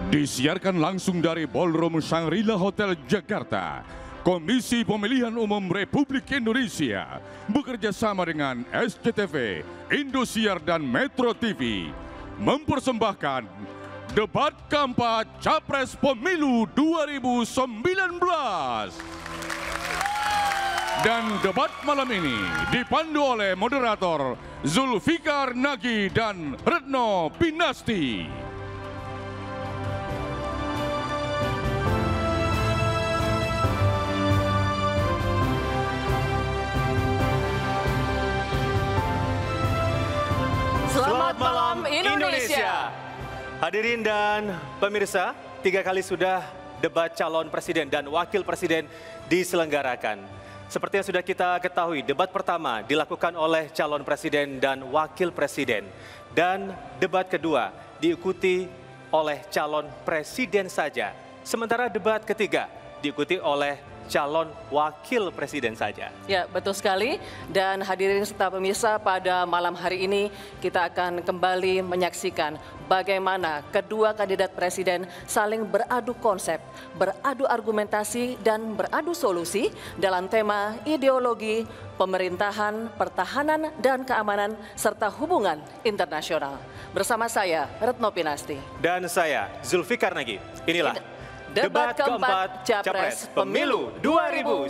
Disiarkan langsung dari Ballroom Shangri-La Hotel Jakarta. Komisi Pemilihan Umum Republik Indonesia bekerja sama dengan SCTV, Indosiar dan Metro TV mempersembahkan debat keempat Capres Pemilu 2019. Dan debat malam ini dipandu oleh moderator Zulfikar Nagy dan Retno Pinasti. Selamat malam Indonesia. Hadirin dan pemirsa, 3 kali sudah debat calon presiden dan wakil presiden diselenggarakan. Seperti yang sudah kita ketahui, debat pertama dilakukan oleh calon presiden dan wakil presiden. Dan debat kedua diikuti oleh calon presiden saja. Sementara debat ketiga diikuti oleh calon wakil presiden saja. Ya, betul sekali. Dan hadirin serta pemirsa, pada malam hari ini kita akan kembali menyaksikan bagaimana kedua kandidat presiden saling beradu konsep, beradu argumentasi, dan beradu solusi dalam tema ideologi, pemerintahan, pertahanan, dan keamanan, serta hubungan internasional. Bersama saya, Retno Pinasti. Dan saya, Zulfikar Nagy. Inilah debat keempat Capres Pemilu 2019.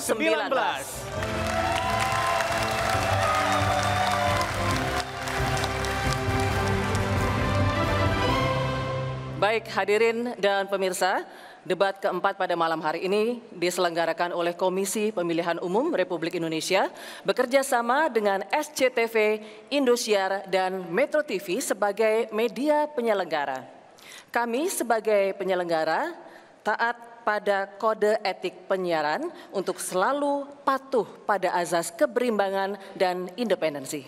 Baik hadirin dan pemirsa, debat keempat pada malam hari ini diselenggarakan oleh Komisi Pemilihan Umum Republik Indonesia bekerja sama dengan SCTV, Indosiar, dan Metro TV sebagai media penyelenggara. Kami sebagai penyelenggara taat pada kode etik penyiaran untuk selalu patuh pada azas keberimbangan dan independensi.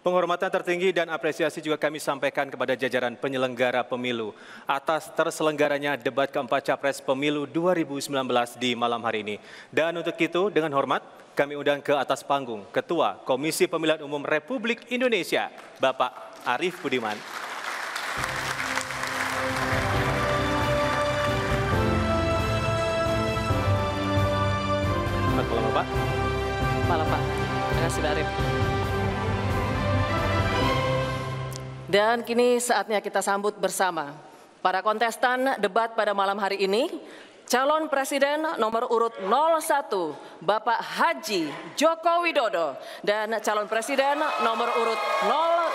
Penghormatan tertinggi dan apresiasi juga kami sampaikan kepada jajaran penyelenggara pemilu atas terselenggaranya debat keempat Capres Pemilu 2019 di malam hari ini. Dan untuk itu, dengan hormat, kami undang ke atas panggung Ketua Komisi Pemilihan Umum Republik Indonesia, Bapak Arief Budiman. Selamat malam, Bapak. Malam, Pak. Terima kasih, Pak Arief. Dan kini saatnya kita sambut bersama para kontestan debat pada malam hari ini. Calon Presiden nomor urut 01, Bapak Haji Joko Widodo. Dan calon Presiden nomor urut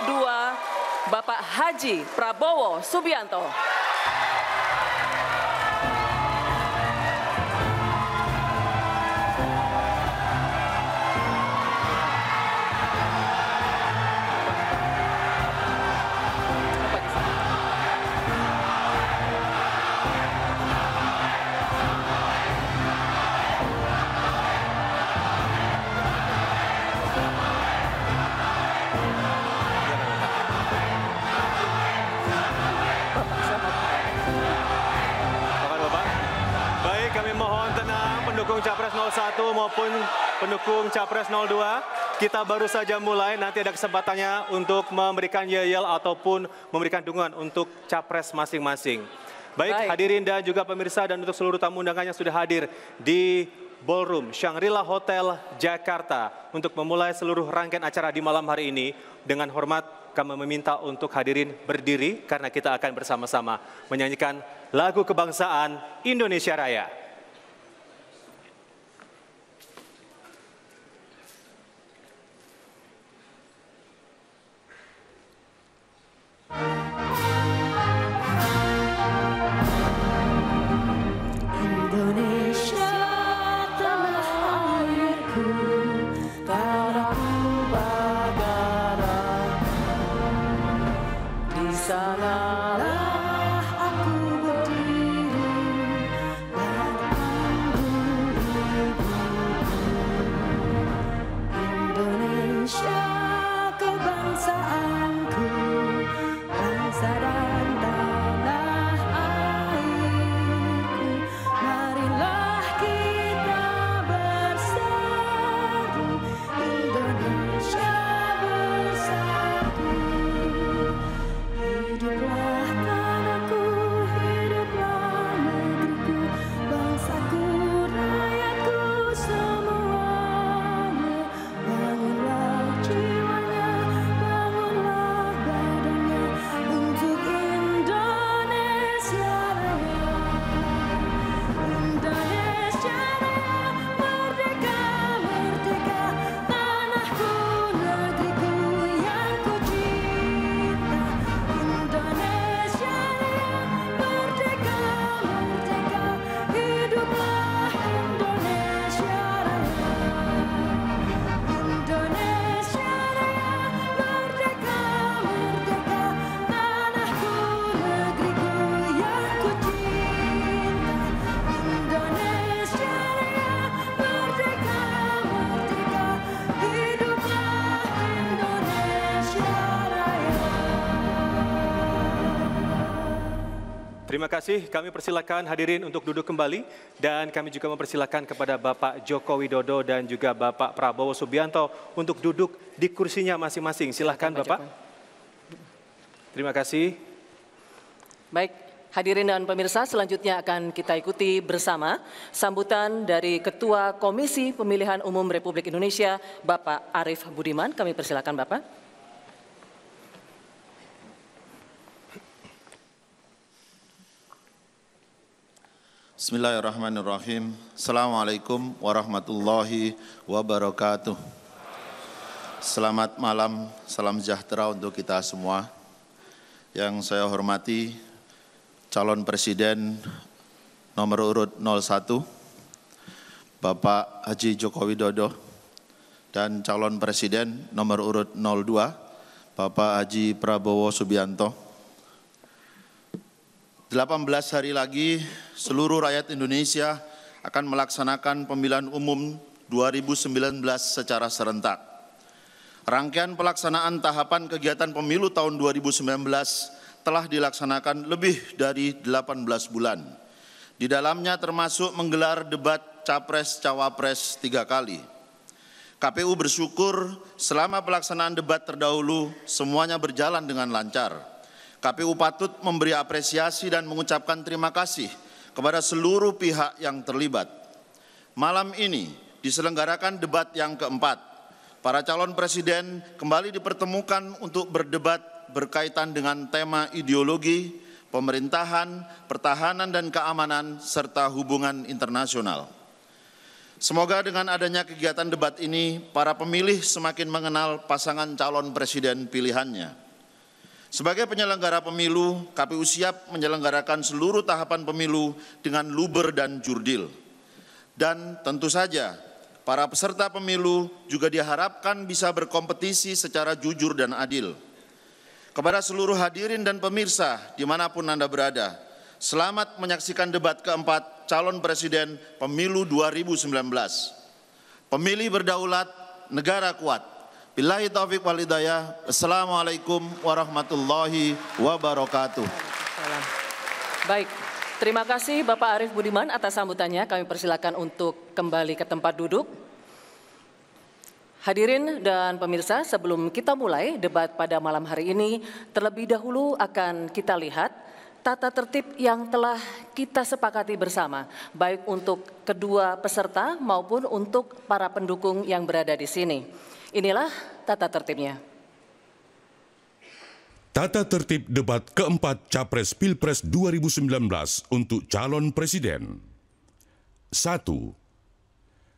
02, Bapak Haji Prabowo Subianto. Pendukung Capres 01 maupun pendukung Capres 02, kita baru saja mulai, nanti ada kesempatannya untuk memberikan yel-yel ataupun memberikan dukungan untuk Capres masing-masing. Baik, hadirin dan juga pemirsa dan untuk seluruh tamu undangan yang sudah hadir di Ballroom Shangri-La Hotel Jakarta untuk memulai seluruh rangkaian acara di malam hari ini, dengan hormat kami meminta untuk hadirin berdiri karena kita akan bersama-sama menyanyikan lagu kebangsaan Indonesia Raya. Hiduplah Terima kasih. Kami persilakan hadirin untuk duduk kembali dan kami juga mempersilakan kepada Bapak Joko Widodo dan juga Bapak Prabowo Subianto untuk duduk di kursinya masing-masing. Silahkan Bapak. Terima kasih. Baik, hadirin dan pemirsa, selanjutnya akan kita ikuti bersama sambutan dari Ketua Komisi Pemilihan Umum Republik Indonesia, Bapak Arief Budiman. Kami persilakan Bapak. Bismillahirrahmanirrahim. Assalamualaikum warahmatullahi wabarakatuh. Selamat malam, salam sejahtera untuk kita semua. Yang saya hormati calon presiden nomor urut 01, Bapak Haji Joko Widodo, dan calon presiden nomor urut 02, Bapak Haji Prabowo Subianto. 18 hari lagi seluruh rakyat Indonesia akan melaksanakan pemilihan umum 2019 secara serentak. Rangkaian pelaksanaan tahapan kegiatan pemilu tahun 2019 telah dilaksanakan lebih dari 18 bulan. Di dalamnya termasuk menggelar debat Capres-Cawapres 3 kali. KPU bersyukur selama pelaksanaan debat terdahulu semuanya berjalan dengan lancar. KPU patut memberi apresiasi dan mengucapkan terima kasih kepada seluruh pihak yang terlibat. Malam ini diselenggarakan debat yang keempat. Para calon presiden kembali dipertemukan untuk berdebat berkaitan dengan tema ideologi, pemerintahan, pertahanan dan keamanan, serta hubungan internasional. Semoga dengan adanya kegiatan debat ini, para pemilih semakin mengenal pasangan calon presiden pilihannya. Sebagai penyelenggara pemilu, KPU siap menyelenggarakan seluruh tahapan pemilu dengan luber dan jurdil. Dan tentu saja, para peserta pemilu juga diharapkan bisa berkompetisi secara jujur dan adil. Kepada seluruh hadirin dan pemirsa dimanapun Anda berada, selamat menyaksikan debat keempat calon presiden pemilu 2019. Pemilih berdaulat, negara kuat. Billahi taufiq wal hidayah. Assalamualaikum warahmatullahi wabarakatuh. Baik, terima kasih Bapak Arief Budiman atas sambutannya. Kami persilakan untuk kembali ke tempat duduk. Hadirin dan pemirsa, sebelum kita mulai debat pada malam hari ini, terlebih dahulu akan kita lihat tata tertib yang telah kita sepakati bersama, baik untuk kedua peserta maupun untuk para pendukung yang berada di sini. Inilah tata tertibnya. Tata tertib debat keempat Capres Pilpres 2019 untuk calon presiden. 1.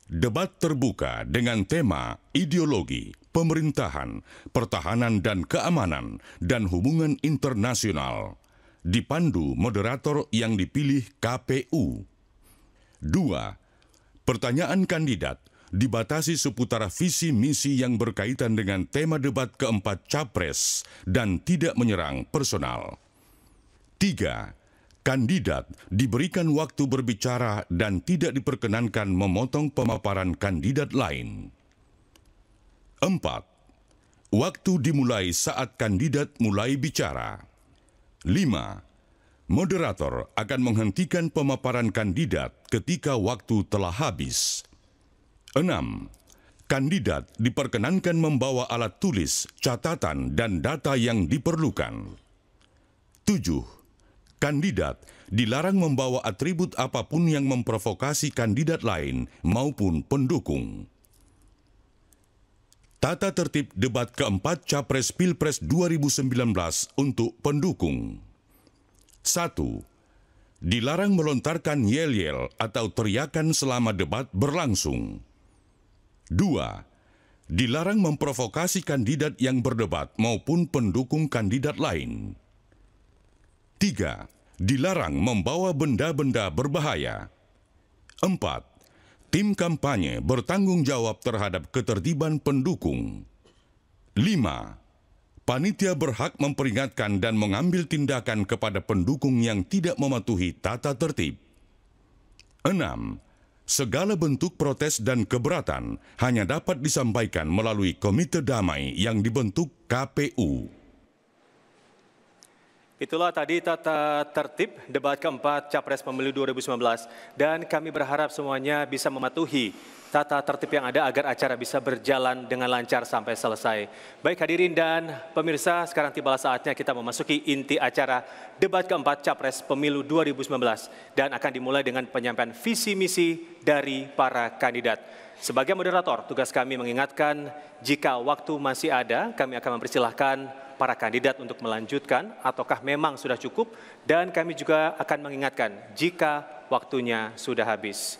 Debat terbuka dengan tema ideologi, pemerintahan, pertahanan dan keamanan, dan hubungan internasional. Dipandu moderator yang dipilih KPU. 2. Pertanyaan kandidat dibatasi seputar visi misi yang berkaitan dengan tema debat keempat Capres dan tidak menyerang personal. 3. Kandidat diberikan waktu berbicara dan tidak diperkenankan memotong pemaparan kandidat lain. 4. Waktu dimulai saat kandidat mulai bicara. 5. Moderator akan menghentikan pemaparan kandidat ketika waktu telah habis. 6. Kandidat diperkenankan membawa alat tulis, catatan, dan data yang diperlukan. 7. Kandidat dilarang membawa atribut apapun yang memprovokasi kandidat lain maupun pendukung. Tata tertib debat keempat Capres Pilpres 2019 untuk pendukung. 1. Dilarang melontarkan yel-yel atau teriakan selama debat berlangsung. 2. Dilarang memprovokasi kandidat yang berdebat maupun pendukung kandidat lain. 3. Dilarang membawa benda-benda berbahaya. 4. Tim kampanye bertanggung jawab terhadap ketertiban pendukung. 5. Panitia berhak memperingatkan dan mengambil tindakan kepada pendukung yang tidak mematuhi tata tertib. 6. Segala bentuk protes dan keberatan hanya dapat disampaikan melalui komite damai yang dibentuk KPU. Itulah tadi tata tertib debat keempat Capres Pemilu 2019 dan kami berharap semuanya bisa mematuhi tata tertib yang ada agar acara bisa berjalan dengan lancar sampai selesai. Baik hadirin dan pemirsa, sekarang tibalah saatnya kita memasuki inti acara debat keempat Capres Pemilu 2019 dan akan dimulai dengan penyampaian visi misi dari para kandidat. Sebagai moderator, tugas kami mengingatkan jika waktu masih ada, kami akan mempersilahkan para kandidat untuk melanjutkan ataukah memang sudah cukup, dan kami juga akan mengingatkan jika waktunya sudah habis.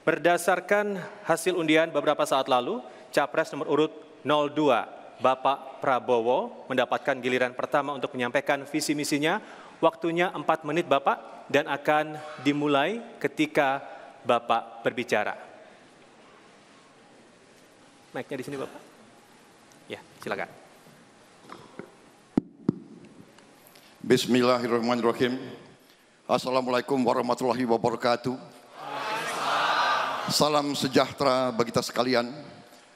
Berdasarkan hasil undian beberapa saat lalu, Capres nomor urut 02, Bapak Prabowo, mendapatkan giliran pertama untuk menyampaikan visi misinya. Waktunya 4 menit Bapak, dan akan dimulai ketika Bapak berbicara. Mic-nya di sini Bapak. Ya, silakan. Bismillahirrahmanirrahim. Assalamualaikum warahmatullahi wabarakatuh. Salam sejahtera bagi kita sekalian.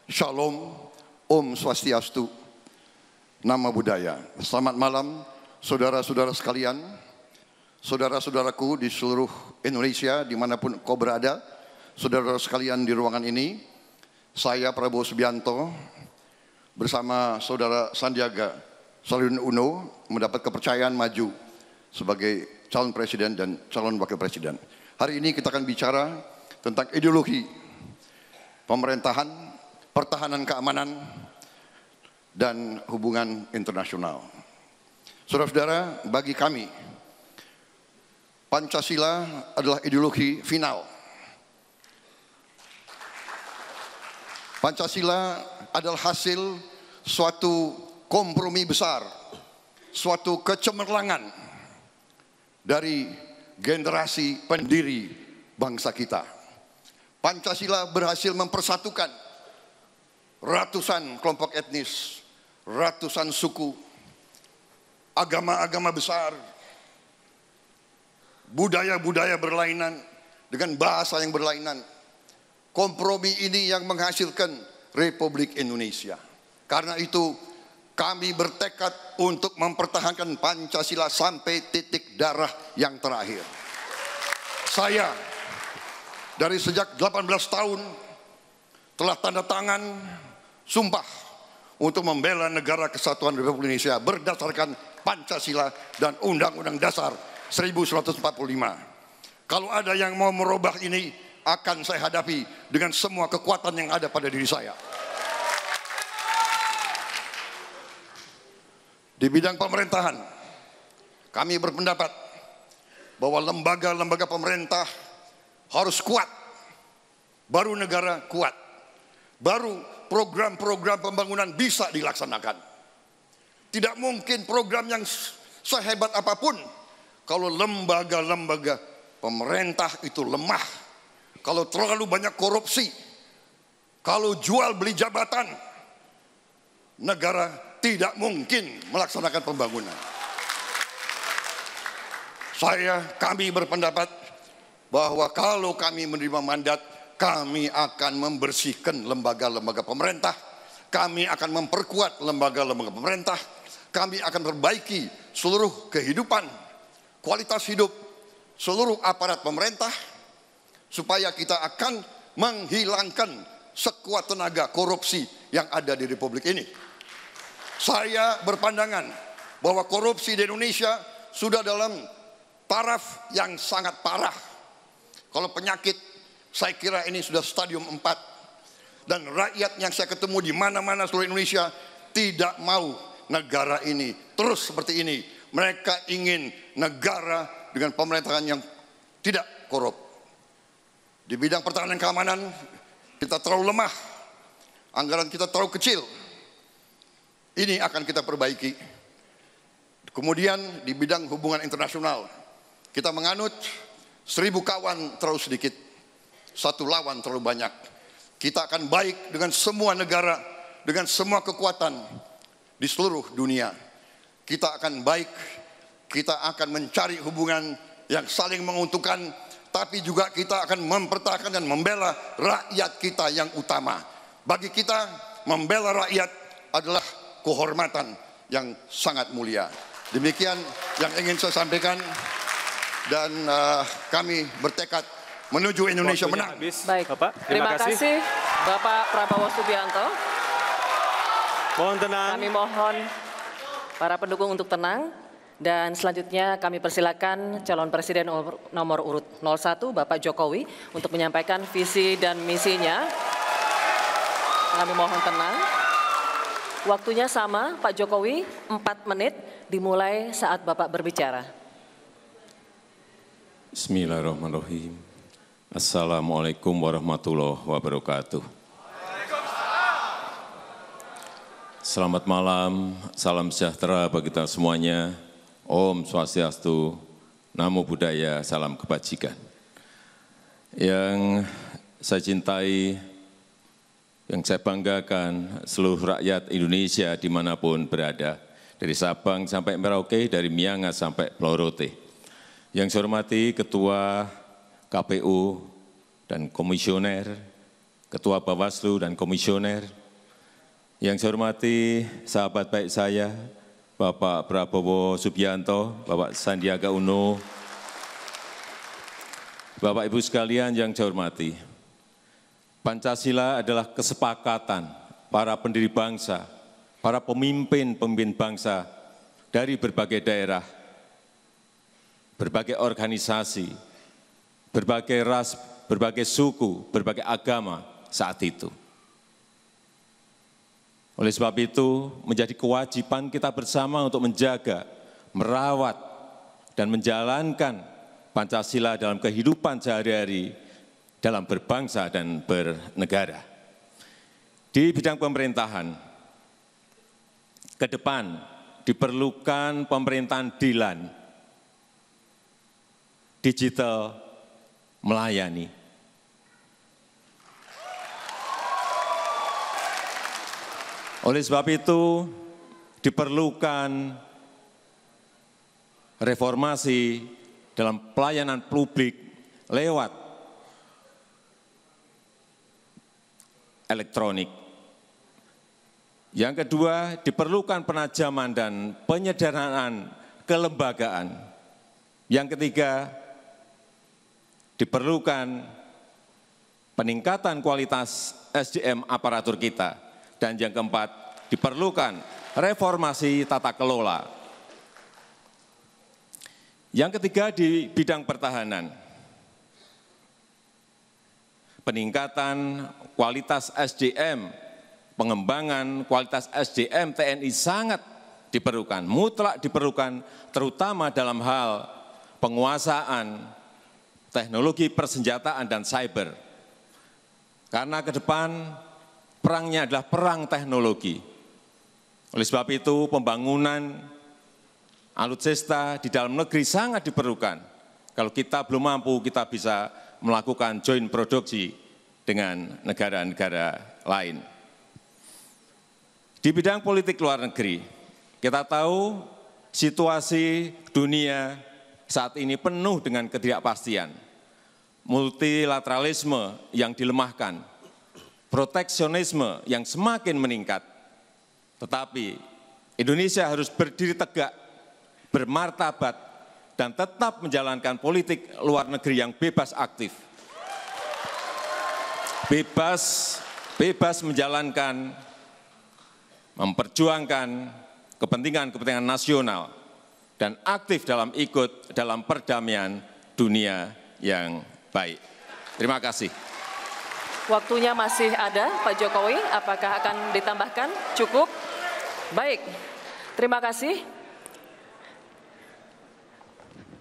Shalom, Om Swastiastu, Nama Budaya. Selamat malam saudara-saudara sekalian, saudara-saudaraku di seluruh Indonesia dimanapun kau berada, saudara sekalian di ruangan ini. Saya Prabowo Subianto bersama saudara Sandiaga Salahuddin Uno mendapat kepercayaan maju sebagai calon presiden dan calon wakil presiden. Hari ini kita akan bicara tentang ideologi pemerintahan, pertahanan keamanan, dan hubungan internasional. Saudara-saudara, bagi kami, Pancasila adalah ideologi final. Pancasila adalah hasil suatu kompromi besar, suatu kecemerlangan dari generasi pendiri bangsa kita. Pancasila berhasil mempersatukan ratusan kelompok etnis, ratusan suku, agama-agama besar, budaya-budaya berlainan dengan bahasa yang berlainan. Kompromi ini yang menghasilkan Republik Indonesia. Karena itu kami bertekad untuk mempertahankan Pancasila sampai titik darah yang terakhir. Saya dari sejak 18 tahun telah tanda tangan sumpah untuk membela negara kesatuan Republik Indonesia berdasarkan Pancasila dan Undang-Undang Dasar 1945. Kalau ada yang mau merubah ini, akan saya hadapi dengan semua kekuatan yang ada pada diri saya. Di bidang pemerintahan, kami berpendapat bahwa lembaga-lembaga pemerintah harus kuat, baru negara kuat, baru program-program pembangunan bisa dilaksanakan. Tidak mungkin program yang sehebat apapun kalau lembaga-lembaga pemerintah itu lemah, kalau terlalu banyak korupsi, kalau jual beli jabatan, negara tidak mungkin melaksanakan pembangunan. Kami berpendapat bahwa kalau kami menerima mandat, kami akan membersihkan lembaga-lembaga pemerintah, kami akan memperkuat lembaga-lembaga pemerintah, kami akan perbaiki seluruh kehidupan, kualitas hidup seluruh aparat pemerintah, supaya kita akan menghilangkan sekuat tenaga korupsi yang ada di Republik ini. Saya berpandangan bahwa korupsi di Indonesia sudah dalam taraf yang sangat parah. Kalau penyakit, saya kira ini sudah stadium 4. Dan rakyat yang saya ketemu di mana-mana seluruh Indonesia tidak mau negara ini terus seperti ini. Mereka ingin negara dengan pemerintahan yang tidak korup. Di bidang pertahanan keamanan, kita terlalu lemah. Anggaran kita terlalu kecil. Ini akan kita perbaiki. Kemudian di bidang hubungan internasional, kita menganut 1000 kawan terlalu sedikit, 1 lawan terlalu banyak. Kita akan baik dengan semua negara, dengan semua kekuatan di seluruh dunia. Kita akan baik, kita akan mencari hubungan yang saling menguntungkan, tapi juga kita akan mempertahankan dan membela rakyat kita yang utama. Bagi kita, membela rakyat adalah kehormatan yang sangat mulia. Demikian yang ingin saya sampaikan dan kami bertekad menuju Indonesia Waktunya menang. habis, Baik, Bapak. terima kasih Bapak Prabowo Subianto. Mohon tenang. Kami mohon para pendukung untuk tenang. Dan selanjutnya kami persilakan calon presiden nomor urut 01 Bapak Jokowi untuk menyampaikan visi dan misinya. Kami mohon tenang. Waktunya sama Pak Jokowi 4 menit dimulai saat Bapak berbicara. Bismillahirrahmanirrahim. Assalamualaikum warahmatullahi wabarakatuh. Selamat malam, salam sejahtera bagi kita semuanya. Om Swastiastu, Namo Buddhaya, salam kebajikan. Yang saya cintai, yang saya banggakan, seluruh rakyat Indonesia dimanapun berada, dari Sabang sampai Merauke, dari Miangas sampai Blorote. Yang saya hormati Ketua KPU dan Komisioner, Ketua Bawaslu dan Komisioner. Yang saya hormati sahabat baik saya, Bapak Prabowo Subianto, Bapak Sandiaga Uno, Bapak Ibu sekalian yang saya hormati, Pancasila adalah kesepakatan para pendiri bangsa, para pemimpin bangsa dari berbagai daerah, berbagai organisasi, berbagai ras, berbagai suku, berbagai agama saat itu. Oleh sebab itu, menjadi kewajiban kita bersama untuk menjaga, merawat, dan menjalankan Pancasila dalam kehidupan sehari-hari dalam berbangsa dan bernegara. Di bidang pemerintahan, ke depan diperlukan pemerintahan DILAN, digital melayani. Oleh sebab itu, diperlukan reformasi dalam pelayanan publik lewat elektronik. Yang kedua, diperlukan penajaman dan penyederhanaan kelembagaan. Yang ketiga, diperlukan peningkatan kualitas SDM aparatur kita. Dan yang keempat, diperlukan reformasi tata kelola. Yang ketiga di bidang pertahanan, peningkatan kualitas SDM, pengembangan kualitas SDM TNI sangat diperlukan, mutlak diperlukan, terutama dalam hal penguasaan teknologi persenjataan dan cyber. Karena ke depan perangnya adalah perang teknologi. Oleh sebab itu, pembangunan alutsista di dalam negeri sangat diperlukan. Kalau kita belum mampu, kita bisa melakukan joint produksi dengan negara-negara lain. Di bidang politik luar negeri, kita tahu situasi dunia saat ini penuh dengan ketidakpastian. Multilateralisme yang dilemahkan, proteksionisme yang semakin meningkat, tetapi Indonesia harus berdiri tegak, bermartabat, dan tetap menjalankan politik luar negeri yang bebas aktif. Bebas menjalankan, memperjuangkan kepentingan nasional, dan aktif dalam ikut dalam perdamaian dunia yang baik. Terima kasih. Waktunya masih ada, Pak Jokowi. Apakah akan ditambahkan? Cukup? Baik, terima kasih.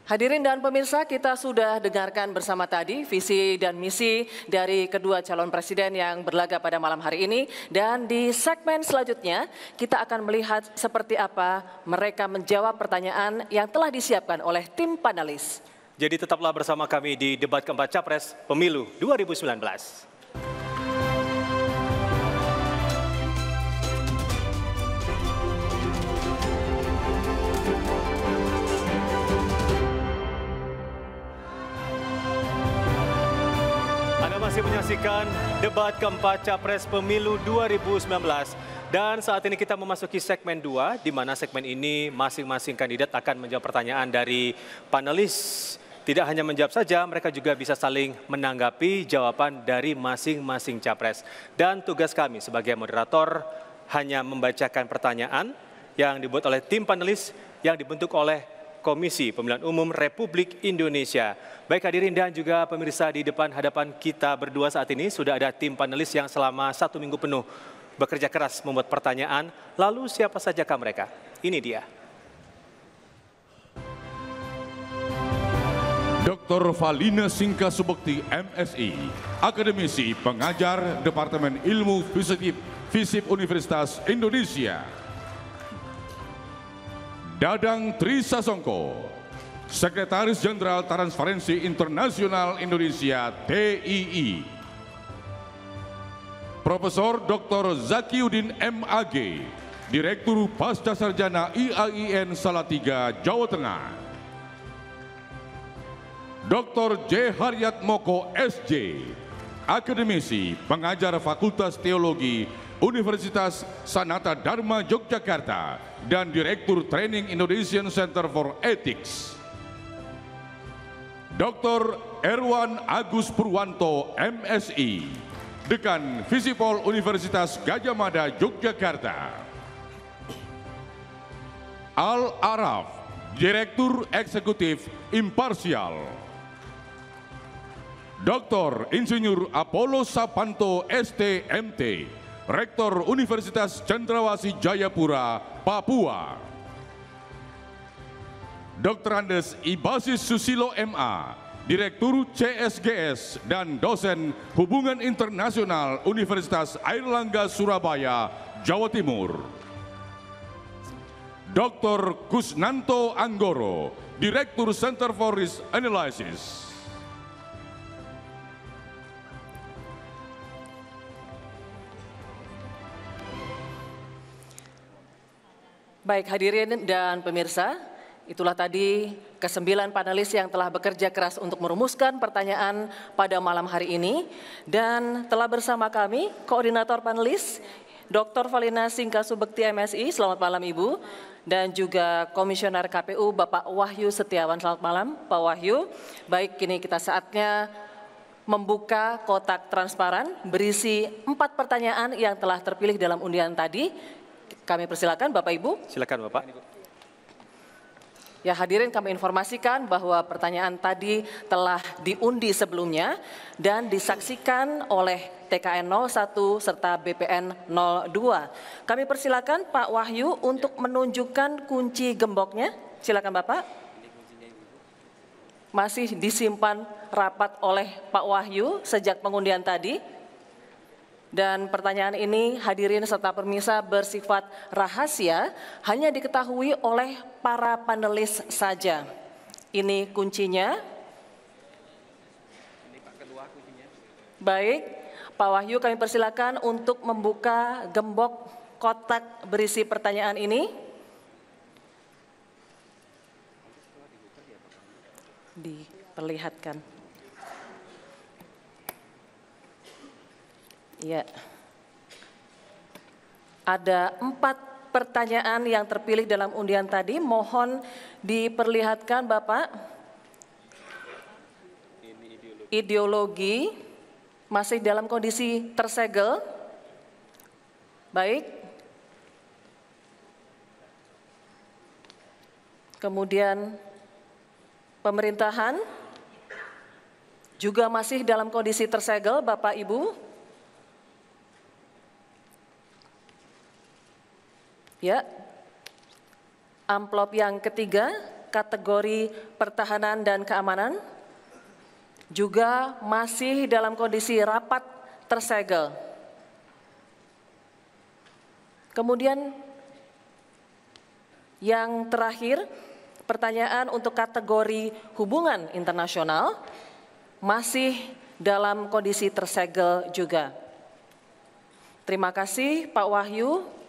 Hadirin dan pemirsa, kita sudah dengarkan bersama tadi visi dan misi dari kedua calon presiden yang berlaga pada malam hari ini. Dan di segmen selanjutnya, kita akan melihat seperti apa mereka menjawab pertanyaan yang telah disiapkan oleh tim panelis. Jadi tetaplah bersama kami di debat keempat Capres Pemilu 2019. Anda masih menyaksikan debat keempat Capres Pemilu 2019 Dan saat ini kita memasuki segmen 2, di mana segmen ini masing-masing kandidat akan menjawab pertanyaan dari panelis. Tidak hanya menjawab saja, mereka juga bisa saling menanggapi jawaban dari masing-masing capres. Dan tugas kami sebagai moderator hanya membacakan pertanyaan yang dibuat oleh tim panelis yang dibentuk oleh Komisi Pemilihan Umum Republik Indonesia. Baik hadirin dan juga pemirsa, di depan hadapan kita berdua saat ini sudah ada tim panelis yang selama 1 minggu penuh bekerja keras membuat pertanyaan. Lalu siapa sajakah mereka? Ini dia. Dr. Valina Singka Subekti, MSI, akademisi, pengajar Departemen Ilmu FISIP Universitas Indonesia. Dadang Tri Sasongko, Sekretaris Jenderal Transparansi Internasional Indonesia (TII). Profesor Dr. Zakiuddin MAG, Direktur Pasca Sarjana IAIN Salatiga, Jawa Tengah. Dr. J. Haryat Moko, SJ, akademisi, pengajar Fakultas Teologi Universitas Sanata Dharma Yogyakarta dan Direktur Training Indonesian Center for Ethics. Dr. Erwan Agus Purwanto, MSI, Dekan Visipol Universitas Gadjah Mada, Yogyakarta. Al-Araf, Direktur Eksekutif Imparsial. Dr. Insinyur Apollo Sapanto, STMT, Rektor Universitas Cendrawasih Jayapura, Papua. Dr. Andes Ibasis Susilo MA, Direktur CSGS dan dosen Hubungan Internasional Universitas Airlangga Surabaya, Jawa Timur. Dr. Kusnanto Anggoro, Direktur Center for Risk Analysis. Baik hadirin dan pemirsa, itulah tadi ke-9 panelis yang telah bekerja keras untuk merumuskan pertanyaan pada malam hari ini. Dan telah bersama kami koordinator panelis Dr. Valina Singka Subekti, MSI, selamat malam Ibu. Dan juga Komisioner KPU Bapak Wahyu Setiawan, selamat malam Pak Wahyu. Baik, kini kita saatnya membuka kotak transparan berisi 4 pertanyaan yang telah terpilih dalam undian tadi. Kami persilakan Bapak Ibu. Silakan Bapak. Ya hadirin, kami informasikan bahwa pertanyaan tadi telah diundi sebelumnya dan disaksikan oleh TKN 01 serta BPN 02. Kami persilakan Pak Wahyu untuk menunjukkan kunci gemboknya. Silakan Bapak. Masih disimpan rapat oleh Pak Wahyu sejak pengundian tadi. Dan pertanyaan ini hadirin serta pemirsa bersifat rahasia, hanya diketahui oleh para panelis saja. Ini kuncinya. Baik, Pak Wahyu kami persilakan untuk membuka gembok kotak berisi pertanyaan ini. Diperlihatkan. Ya, ada 4 pertanyaan yang terpilih dalam undian tadi. Mohon diperlihatkan Bapak. Ideologi masih dalam kondisi tersegel. Baik. Kemudian pemerintahan juga masih dalam kondisi tersegel Bapak Ibu. Ya, amplop yang ketiga, kategori pertahanan dan keamanan, juga masih dalam kondisi rapat tersegel. Kemudian yang terakhir, pertanyaan untuk kategori hubungan internasional, masih dalam kondisi tersegel juga. Terima kasih Pak Wahyu.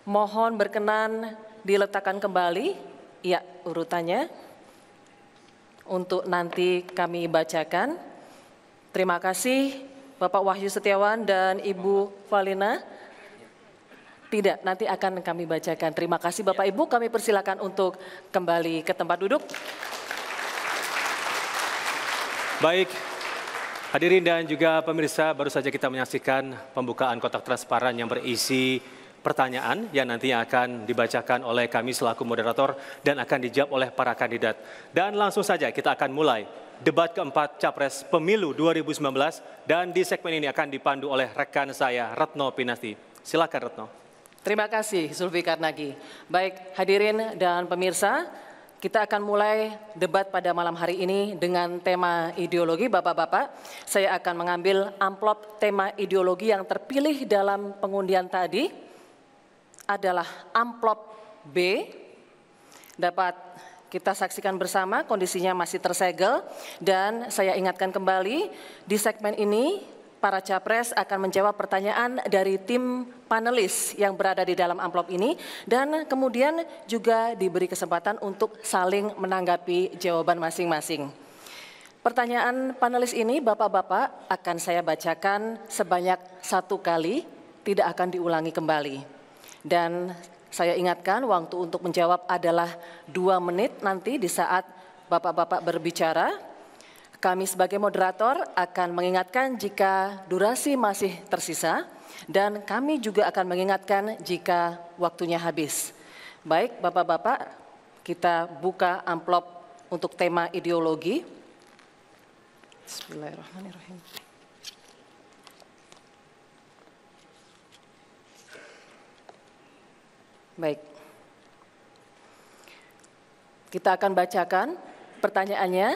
Mohon berkenan diletakkan kembali, ya urutannya, untuk nanti kami bacakan. Terima kasih Bapak Wahyu Setiawan dan Ibu Valina. Tidak, nanti akan kami bacakan. Terima kasih Bapak Ibu, kami persilakan untuk kembali ke tempat duduk. Baik, hadirin dan juga pemirsa, baru saja kita menyaksikan pembukaan kotak transparan yang berisi pertanyaan yang nantinya akan dibacakan oleh kami selaku moderator dan akan dijawab oleh para kandidat. Dan langsung saja kita akan mulai debat keempat Capres Pemilu 2019 dan di segmen ini akan dipandu oleh rekan saya Retno Pinasti. Silakan Retno. Terima kasih Zulfikar Nagy. Baik, hadirin dan pemirsa, kita akan mulai debat pada malam hari ini dengan tema ideologi. Bapak-bapak, saya akan mengambil amplop tema ideologi yang terpilih dalam pengundian tadi adalah amplop B. Dapat kita saksikan bersama, kondisinya masih tersegel. Dan saya ingatkan kembali, di segmen ini para capres akan menjawab pertanyaan dari tim panelis yang berada di dalam amplop ini. Dan kemudian juga diberi kesempatan untuk saling menanggapi jawaban masing-masing. Pertanyaan panelis ini Bapak-bapak akan saya bacakan sebanyak 1 kali, tidak akan diulangi kembali. Dan saya ingatkan waktu untuk menjawab adalah 2 menit nanti di saat Bapak-bapak berbicara. Kami sebagai moderator akan mengingatkan jika durasi masih tersisa dan kami juga akan mengingatkan jika waktunya habis. Baik Bapak-bapak, kita buka amplop untuk tema ideologi. Bismillahirrahmanirrahim. Baik, kita akan bacakan pertanyaannya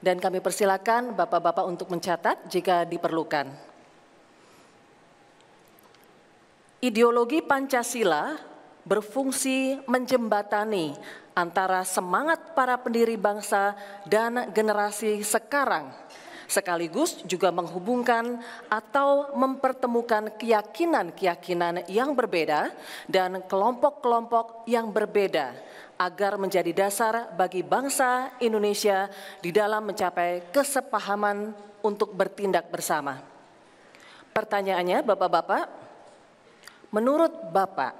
dan kami persilakan Bapak-bapak untuk mencatat jika diperlukan. Ideologi Pancasila berfungsi menjembatani antara semangat para pendiri bangsa dan generasi sekarang, sekaligus juga menghubungkan atau mempertemukan keyakinan-keyakinan yang berbeda dan kelompok-kelompok yang berbeda agar menjadi dasar bagi bangsa Indonesia di dalam mencapai kesepahaman untuk bertindak bersama. Pertanyaannya Bapak-bapak, menurut Bapak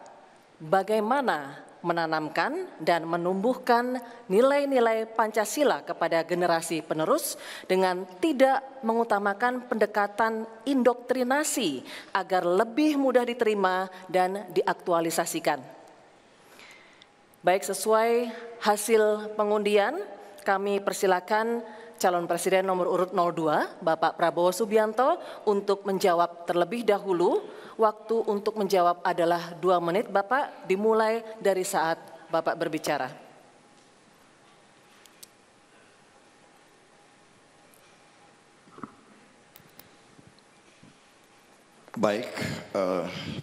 bagaimana menanamkan dan menumbuhkan nilai-nilai Pancasila kepada generasi penerus dengan tidak mengutamakan pendekatan indoktrinasi agar lebih mudah diterima dan diaktualisasikan. Baik, sesuai hasil pengundian, kami persilakan calon presiden nomor urut 02, Bapak Prabowo Subianto, untuk menjawab terlebih dahulu. Waktu untuk menjawab adalah 2 menit, Bapak, dimulai dari saat Bapak berbicara. Baik,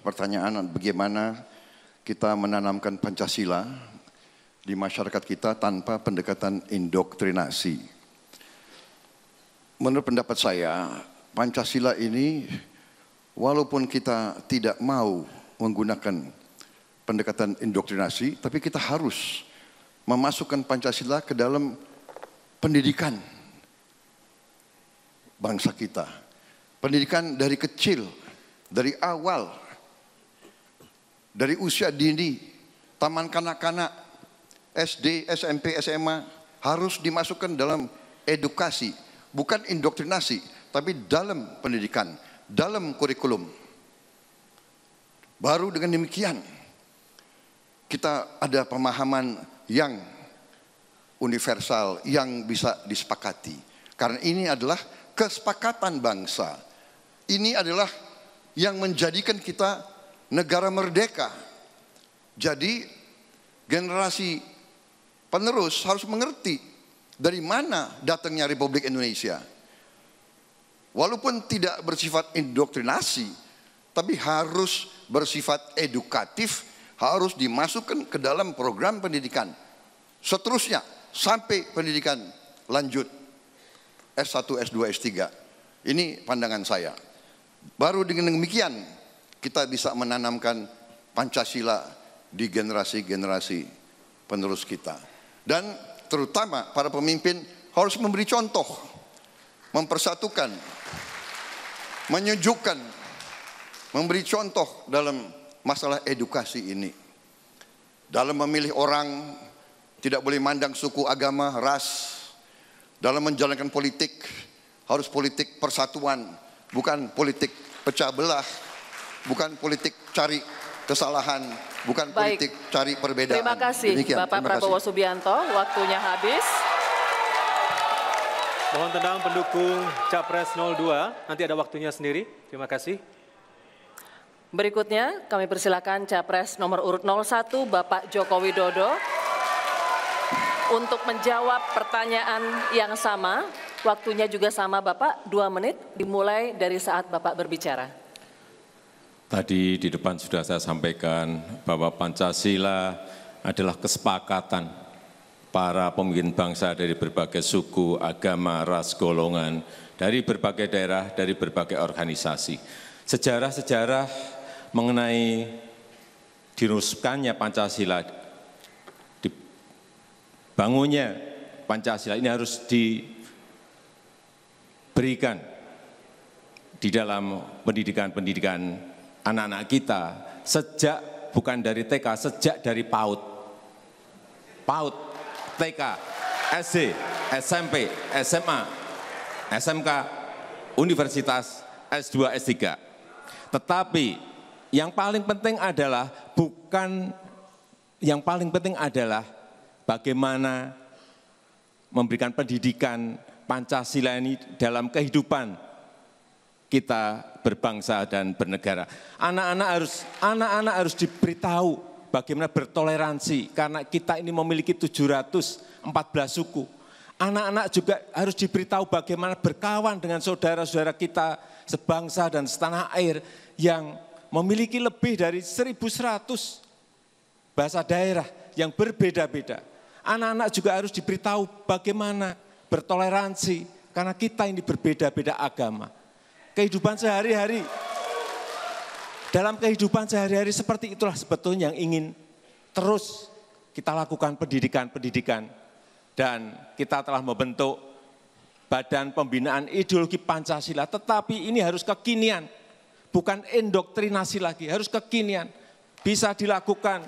pertanyaan bagaimana kita menanamkan Pancasila di masyarakat kita tanpa pendekatan indoktrinasi. Menurut pendapat saya, Pancasila ini walaupun kita tidak mau menggunakan pendekatan indoktrinasi, tapi kita harus memasukkan Pancasila ke dalam pendidikan bangsa kita. Pendidikan dari kecil, dari awal, dari usia dini, taman kanak-kanak, SD, SMP, SMA, harus dimasukkan dalam edukasi, bukan indoktrinasi, tapi dalam pendidikan, dalam kurikulum. Baru dengan demikian kita ada pemahaman yang universal, yang bisa disepakati. Karena ini adalah kesepakatan bangsa. Ini adalah yang menjadikan kita negara merdeka. Jadi generasi penerus harus mengerti dari mana datangnya Republik Indonesia. Walaupun tidak bersifat indoktrinasi, tapi harus bersifat edukatif, harus dimasukkan ke dalam program pendidikan. Seterusnya sampai pendidikan lanjut S1, S2, S3. Ini pandangan saya. Baru dengan demikian kita bisa menanamkan Pancasila di generasi-generasi penerus kita. Dan terutama para pemimpin harus memberi contoh, mempersatukan, menyejukkan, memberi contoh dalam masalah edukasi ini. Dalam memilih orang, tidak boleh mandang suku, agama, ras. Dalam menjalankan politik, harus politik persatuan, bukan politik pecah belah, bukan politik cari kesalahan, bukan politik cari perbedaan. Terima kasih. Demikian. Bapak Terima Prabowo kasih. Subianto, waktunya habis. Mohon tenang pendukung Capres 02, nanti ada waktunya sendiri. Terima kasih. Berikutnya kami persilakan Capres nomor urut 01 Bapak Joko Widodo untuk menjawab pertanyaan yang sama. Waktunya juga sama Bapak, 2 menit dimulai dari saat Bapak berbicara. Tadi di depan sudah saya sampaikan bahwa Pancasila adalah kesepakatan para pemimpin bangsa dari berbagai suku, agama, ras, golongan, dari berbagai daerah, dari berbagai organisasi. Sejarah-sejarah mengenai diruskannya Pancasila, dibangunnya Pancasila ini harus diberikan di dalam pendidikan anak-anak kita sejak bukan dari TK, sejak dari PAUD, TK, SD, SMP, SMA, SMK, Universitas, S2, S3. Tetapi yang paling penting adalah bagaimana memberikan pendidikan Pancasila ini dalam kehidupan kita berbangsa dan bernegara. Anak-anak harus diberitahu bagaimana bertoleransi, karena kita ini memiliki 714 suku. Anak-anak juga harus diberitahu bagaimana berkawan dengan saudara-saudara kita sebangsa dan setanah air yang memiliki lebih dari 1.100 bahasa daerah yang berbeda-beda. Anak-anak juga harus diberitahu bagaimana bertoleransi, karena kita ini berbeda-beda agama. Kehidupan sehari-hari, dalam kehidupan sehari-hari seperti itulah sebetulnya yang ingin terus kita lakukan pendidikan. Dan kita telah membentuk Badan Pembinaan Ideologi Pancasila, tetapi ini harus kekinian, bukan indoktrinasi lagi, harus kekinian. Bisa dilakukan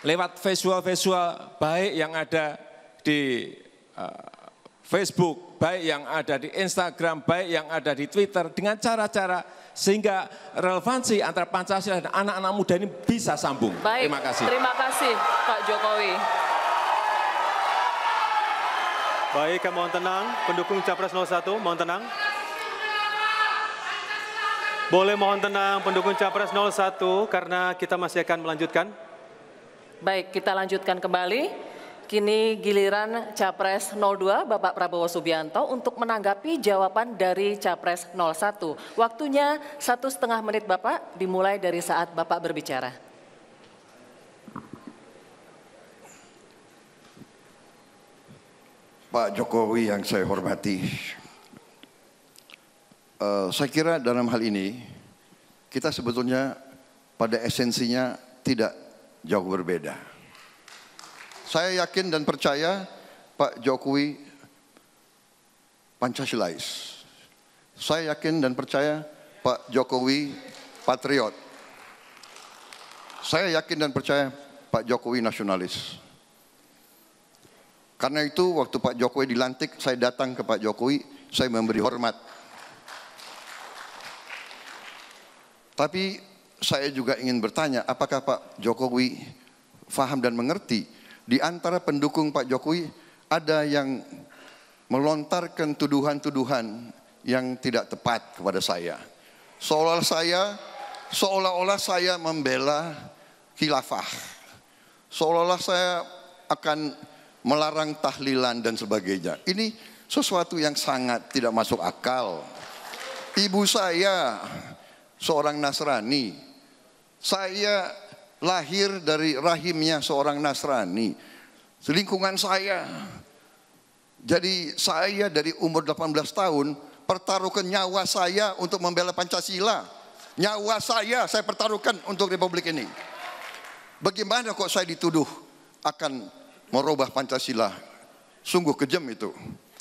lewat visual-visual baik yang ada di Facebook, baik yang ada di Instagram, baik yang ada di Twitter, dengan cara-cara sehingga relevansi antara Pancasila dan anak-anak muda ini bisa sambung. Baik, terima kasih. Terima kasih Pak Jokowi. Baik, mohon tenang, pendukung Capres 01, mohon tenang. Boleh mohon tenang pendukung Capres 01 karena kita masih akan melanjutkan. Baik, kita lanjutkan kembali. Kini giliran Capres 02 Bapak Prabowo Subianto untuk menanggapi jawaban dari Capres 01. Waktunya 1,5 menit Bapak, dimulai dari saat Bapak berbicara. Pak Jokowi yang saya hormati, saya kira dalam hal ini kita sebetulnya pada esensinya tidak jauh berbeda. Saya yakin dan percaya Pak Jokowi Pancasilais. Saya yakin dan percaya Pak Jokowi patriot. Saya yakin dan percaya Pak Jokowi nasionalis. Karena itu waktu Pak Jokowi dilantik, saya datang ke Pak Jokowi, saya memberi hormat. Tapi saya juga ingin bertanya, apakah Pak Jokowi faham dan mengerti di antara pendukung Pak Jokowi ada yang melontarkan tuduhan-tuduhan yang tidak tepat kepada saya. Seolah-olah saya membela khilafah. Seolah-olah saya akan melarang tahlilan dan sebagainya. Ini sesuatu yang sangat tidak masuk akal. Ibu saya seorang Nasrani. Saya lahir dari rahimnya seorang Nasrani. Lingkungan saya. Jadi saya dari umur 18 tahun pertaruhkan nyawa saya untuk membela Pancasila. Nyawa saya pertaruhkan untuk Republik ini. Bagaimana kok saya dituduh akan merubah Pancasila? Sungguh kejam itu.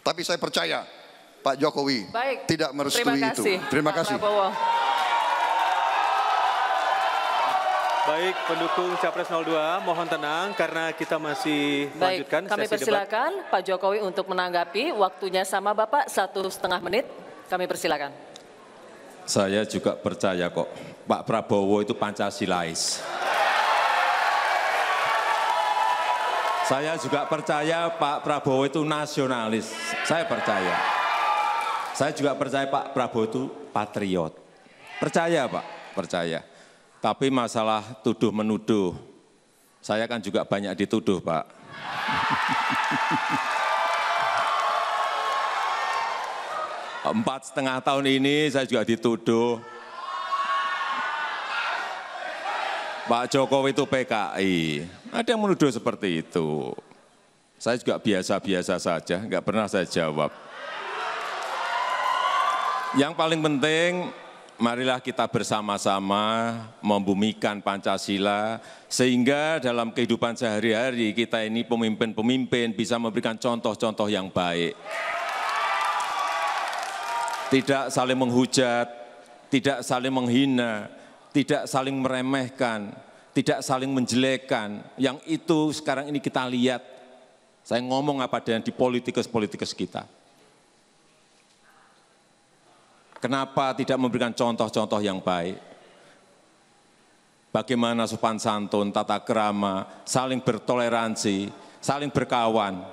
Tapi saya percaya Pak Jokowi tidak merestui itu. Terima kasih. Baik, pendukung Capres 02, mohon tenang karena kita masih Baik, melanjutkan kami sesi persilakan Pak Jokowi untuk menanggapi. Waktunya sama Bapak, 1,5 menit. Kami persilakan. Saya juga percaya kok, Pak Prabowo itu Pancasilais. Saya juga percaya Pak Prabowo itu nasionalis. Saya percaya. Saya juga percaya Pak Prabowo itu patriot. Percaya Pak, percaya. Tapi masalah tuduh-menuduh, saya kan juga banyak dituduh Pak. 4,5 tahun ini saya juga dituduh Pak Jokowi itu PKI. Ada yang menuduh seperti itu. Saya juga biasa-biasa saja, nggak pernah saya jawab. Yang paling penting, marilah kita bersama-sama membumikan Pancasila, sehingga dalam kehidupan sehari-hari kita ini pemimpin-pemimpin bisa memberikan contoh-contoh yang baik. Tidak saling menghujat, tidak saling menghina, tidak saling meremehkan, tidak saling menjelekkan. Yang itu sekarang ini kita lihat, saya ngomong apa adanya di politikus-politikus kita. Kenapa tidak memberikan contoh-contoh yang baik? Bagaimana sopan santun, tata krama, saling bertoleransi, saling berkawan,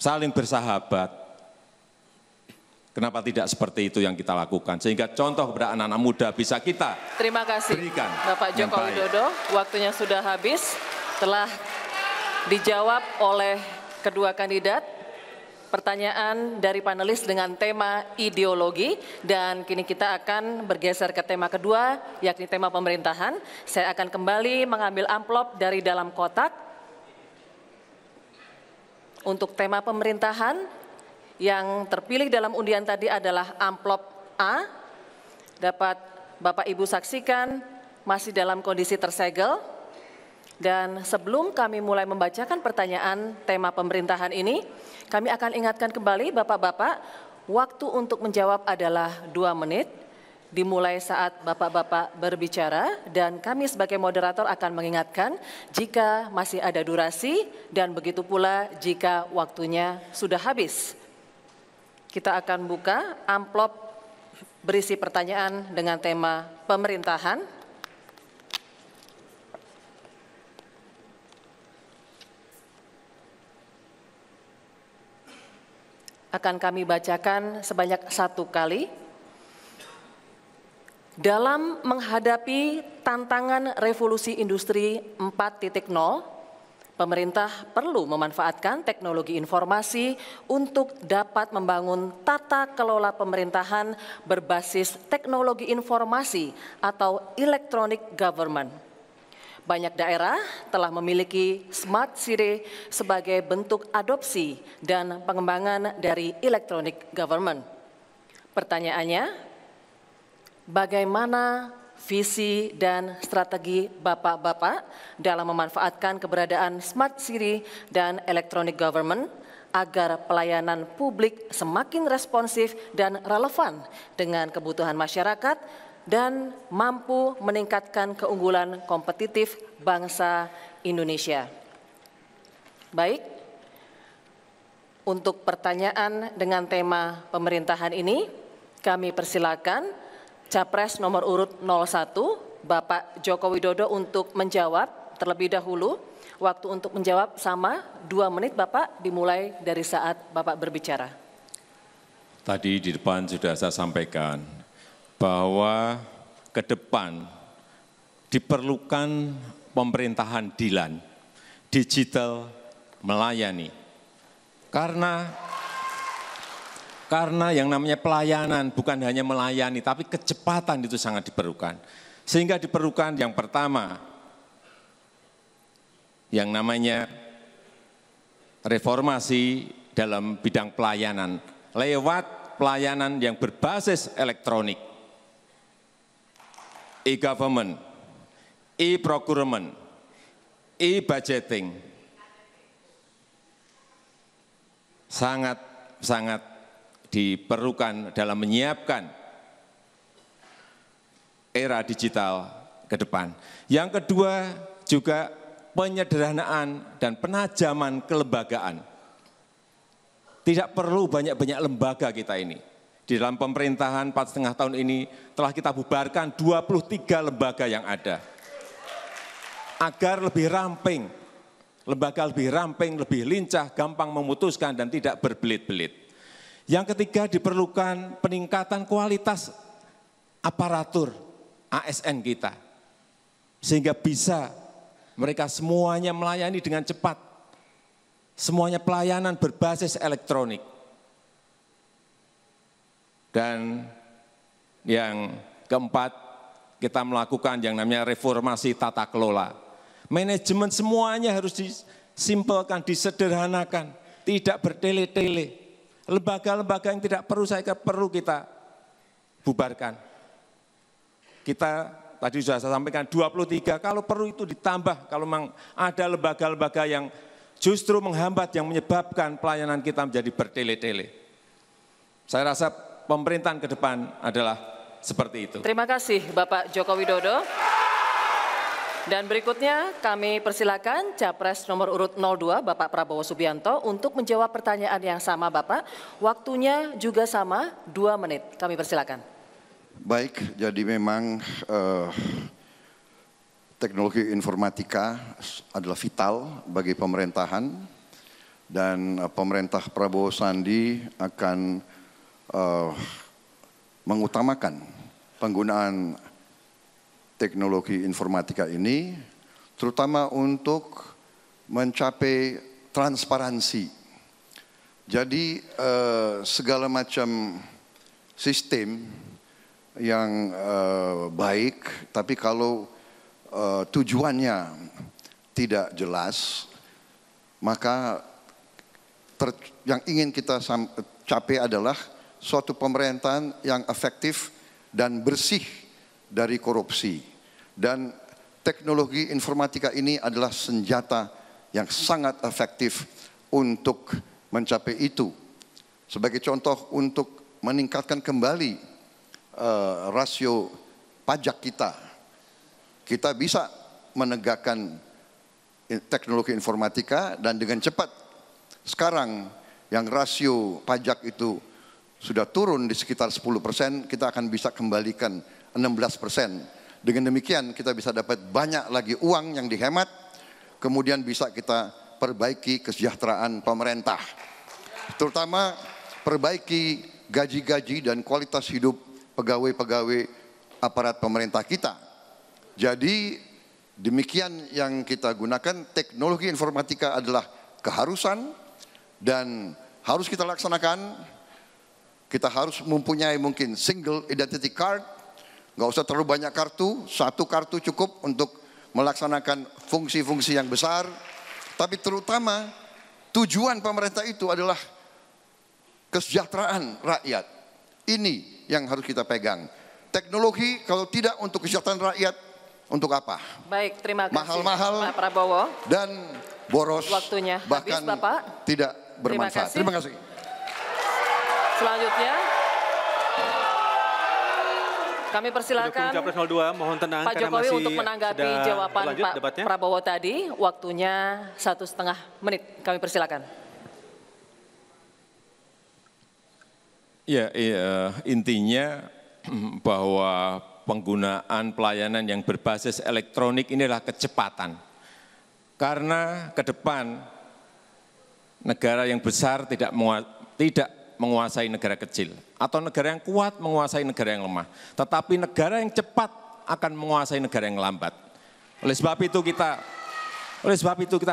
saling bersahabat. Kenapa tidak seperti itu yang kita lakukan? Sehingga contoh kepada anak-anak muda bisa kita Terima kasih berikan Bapak yang Joko baik. Widodo. Waktunya sudah habis. Telah dijawab oleh kedua kandidat. Pertanyaan dari panelis dengan tema ideologi, dan kini kita akan bergeser ke tema kedua, yakni tema pemerintahan. Saya akan kembali mengambil amplop dari dalam kotak. Untuk tema pemerintahan, yang terpilih dalam undian tadi adalah amplop A. Dapat Bapak Ibu saksikan masih dalam kondisi tersegel. Dan sebelum kami mulai membacakan pertanyaan tema pemerintahan ini, kami akan ingatkan kembali Bapak-Bapak, waktu untuk menjawab adalah 2 menit, dimulai saat Bapak-Bapak berbicara, dan kami sebagai moderator akan mengingatkan jika masih ada durasi, dan begitu pula jika waktunya sudah habis. Kita akan buka amplop berisi pertanyaan dengan tema pemerintahan. Akan kami bacakan sebanyak 1 kali. Dalam menghadapi tantangan revolusi industri 4.0, pemerintah perlu memanfaatkan teknologi informasi untuk dapat membangun tata kelola pemerintahan berbasis teknologi informasi atau electronic government. Banyak daerah telah memiliki Smart City sebagai bentuk adopsi dan pengembangan dari electronic government. Pertanyaannya, bagaimana visi dan strategi Bapak-Bapak dalam memanfaatkan keberadaan Smart City dan electronic government agar pelayanan publik semakin responsif dan relevan dengan kebutuhan masyarakat dan mampu meningkatkan keunggulan kompetitif bangsa Indonesia? Baik, untuk pertanyaan dengan tema pemerintahan ini, kami persilakan Capres nomor urut 01, Bapak Joko Widodo untuk menjawab terlebih dahulu. Waktu untuk menjawab sama 2 menit Bapak, dimulai dari saat Bapak berbicara. Tadi di depan sudah saya sampaikan bahwa ke depan diperlukan pemerintahan digital melayani. Karena yang namanya pelayanan bukan hanya melayani, tapi kecepatan itu sangat diperlukan. Sehingga diperlukan yang pertama, yang namanya reformasi dalam bidang pelayanan, lewat pelayanan yang berbasis elektronik. E-government, e-procurement, e-budgeting, sangat diperlukan dalam menyiapkan era digital ke depan. Yang kedua juga penyederhanaan dan penajaman kelembagaan. Tidak perlu banyak-banyak lembaga kita ini. Di dalam pemerintahan 4,5 tahun ini telah kita bubarkan 23 lembaga yang ada. Agar lebih ramping, lembaga lebih ramping, lebih lincah, gampang memutuskan dan tidak berbelit-belit. Yang ketiga diperlukan peningkatan kualitas aparatur ASN kita. Sehingga bisa mereka semuanya melayani dengan cepat. Semuanya pelayanan berbasis elektronik. Dan yang keempat, kita melakukan yang namanya reformasi tata kelola. Manajemen semuanya harus disimpelkan, disederhanakan, tidak bertele-tele. Lembaga-lembaga yang tidak perlu saya kira perlu kita bubarkan. Kita tadi sudah saya sampaikan 23, kalau perlu itu ditambah, kalau memang ada lembaga-lembaga yang justru menghambat, yang menyebabkan pelayanan kita menjadi bertele-tele. Saya rasa pemerintahan ke depan adalah seperti itu. Terima kasih Bapak Joko Widodo. Dan berikutnya kami persilakan Capres nomor urut 02 Bapak Prabowo Subianto untuk menjawab pertanyaan yang sama Bapak. Waktunya juga sama 2 menit. Kami persilakan. Baik, jadi memang teknologi informatika adalah vital bagi pemerintahan dan pemerintah Prabowo Sandi akan mengutamakan penggunaan teknologi informatika ini terutama untuk mencapai transparansi. Jadi segala macam sistem yang baik, tapi kalau tujuannya tidak jelas, maka yang ingin kita capai adalah suatu pemerintahan yang efektif dan bersih dari korupsi. Dan teknologi informatika ini adalah senjata yang sangat efektif untuk mencapai itu. Sebagai contoh untuk meningkatkan kembali rasio pajak kita, kita bisa menegakkan teknologi informatika dan dengan cepat. Sekarang yang rasio pajak itu sudah turun di sekitar 10%, kita akan bisa kembalikan 16%. Dengan demikian kita bisa dapat banyak lagi uang yang dihemat, kemudian bisa kita perbaiki kesejahteraan pemerintah. Terutama perbaiki gaji-gaji dan kualitas hidup pegawai-pegawai aparat pemerintah kita. Jadi demikian yang kita gunakan, teknologi informatika adalah keharusan dan harus kita laksanakan. Kita harus mempunyai mungkin single identity card, nggak usah terlalu banyak kartu, 1 kartu cukup untuk melaksanakan fungsi-fungsi yang besar. Tapi terutama tujuan pemerintah itu adalah kesejahteraan rakyat. Ini yang harus kita pegang. Teknologi kalau tidak untuk kesejahteraan rakyat, untuk apa? Baik, terima kasih mahal-mahal Pak Prabowo. Dan boros. Waktunya bahkan habis Bapak. Tidak bermanfaat. Terima kasih. Selanjutnya kami persilakan Capres 02, mohon tenang Pak Jokowi untuk menanggapi jawaban Pak debatnya. Prabowo tadi. Waktunya 1,5 menit. Kami persilakan. Ya, intinya bahwa penggunaan pelayanan yang berbasis elektronik ini adalah kecepatan. Karena ke depan negara yang besar tidak menguasai negara kecil, atau negara yang kuat menguasai negara yang lemah. Tetapi negara yang cepat akan menguasai negara yang lambat. Oleh sebab itu kita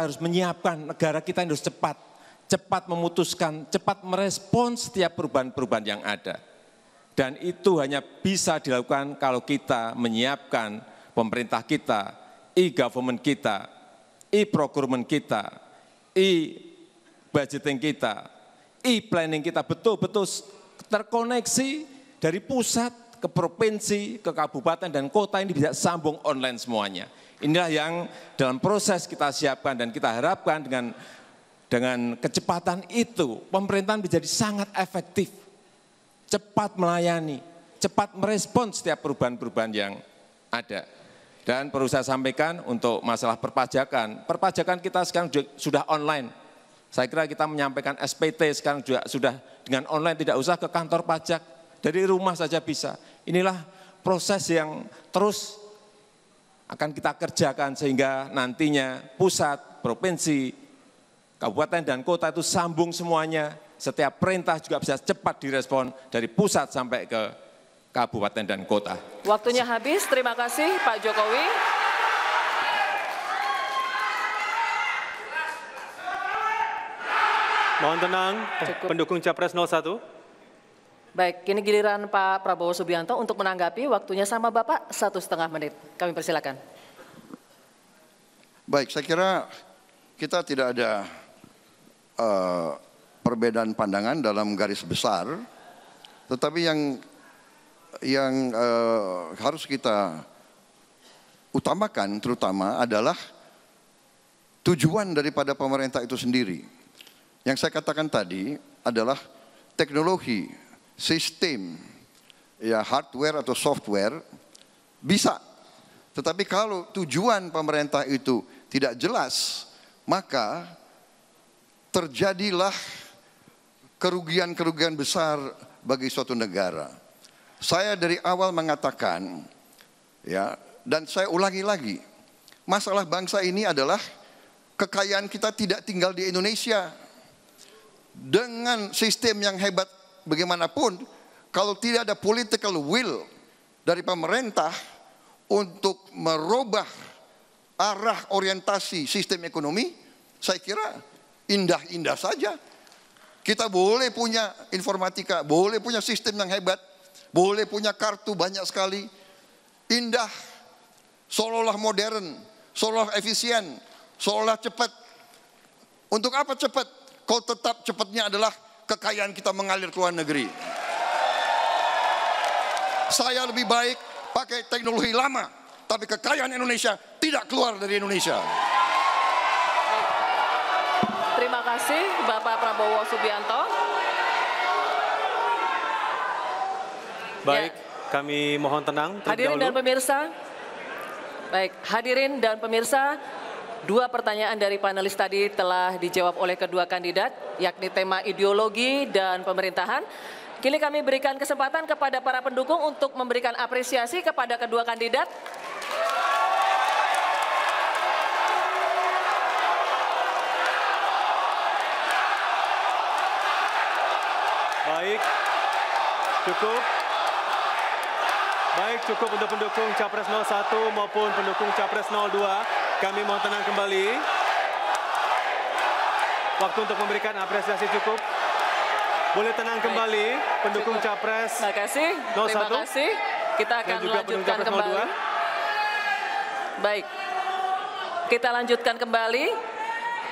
harus menyiapkan negara kita yang harus cepat memutuskan, cepat merespons setiap perubahan-perubahan yang ada. Dan itu hanya bisa dilakukan kalau kita menyiapkan pemerintah kita, e-government kita, e-procurement kita, e-budgeting kita, e-planning kita betul-betul terkoneksi dari pusat ke provinsi, ke kabupaten dan kota, ini bisa sambung online semuanya. Inilah yang dalam proses kita siapkan dan kita harapkan dengan kecepatan itu pemerintahan menjadi sangat efektif, cepat melayani, cepat merespons setiap perubahan-perubahan yang ada. Dan perlu saya sampaikan untuk masalah perpajakan kita sekarang sudah online. Saya kira kita menyampaikan SPT sekarang juga sudah dengan online, tidak usah ke kantor pajak, dari rumah saja bisa. Inilah proses yang terus akan kita kerjakan sehingga nantinya pusat, provinsi, kabupaten dan kota itu sambung semuanya. Setiap perintah juga bisa cepat direspon dari pusat sampai ke kabupaten dan kota. Waktunya habis, terima kasih Pak Jokowi. Mohon tenang, pendukung Capres 01. Baik, kini giliran Pak Prabowo Subianto untuk menanggapi. Waktunya sama Bapak, 1,5 menit. Kami persilakan. Baik, saya kira kita tidak ada perbedaan pandangan dalam garis besar, tetapi yang harus kita utamakan terutama adalah tujuan daripada pemerintah itu sendiri. Yang saya katakan tadi adalah teknologi, sistem, ya hardware atau software bisa. Tetapi kalau tujuan pemerintah itu tidak jelas, maka terjadilah kerugian-kerugian besar bagi suatu negara. Saya dari awal mengatakan, ya, dan saya ulangi lagi, masalah bangsa ini adalah kekayaan kita tidak tinggal di Indonesia. Dengan sistem yang hebat bagaimanapun, kalau tidak ada political will dari pemerintah untuk merubah arah orientasi sistem ekonomi, saya kira indah-indah saja. Kita boleh punya informatika, boleh punya sistem yang hebat, boleh punya kartu banyak sekali, indah, seolah-olah modern, seolah efisien, seolah cepat. Untuk apa cepat? Kalau tetap cepatnya adalah kekayaan kita mengalir ke luar negeri. Saya lebih baik pakai teknologi lama, tapi kekayaan Indonesia tidak keluar dari Indonesia. Terima kasih Bapak Prabowo Subianto. Baik, kami mohon tenang. Hadirin dan pemirsa, baik, hadirin dan pemirsa, 2 pertanyaan dari panelis tadi telah dijawab oleh kedua kandidat, yakni tema ideologi dan pemerintahan. Kini kami berikan kesempatan kepada para pendukung untuk memberikan apresiasi kepada kedua kandidat. Baik, cukup. Baik, cukup untuk pendukung Capres 01 maupun pendukung Capres 02. Kami mohon tenang kembali. Waktu untuk memberikan apresiasi cukup. Boleh tenang kembali, pendukung Cukup. Capres 01. Terima kasih. Terima kasih. Kita akan Dan juga pendukung lanjutkan Capres kembali. 02. Baik, kita lanjutkan kembali.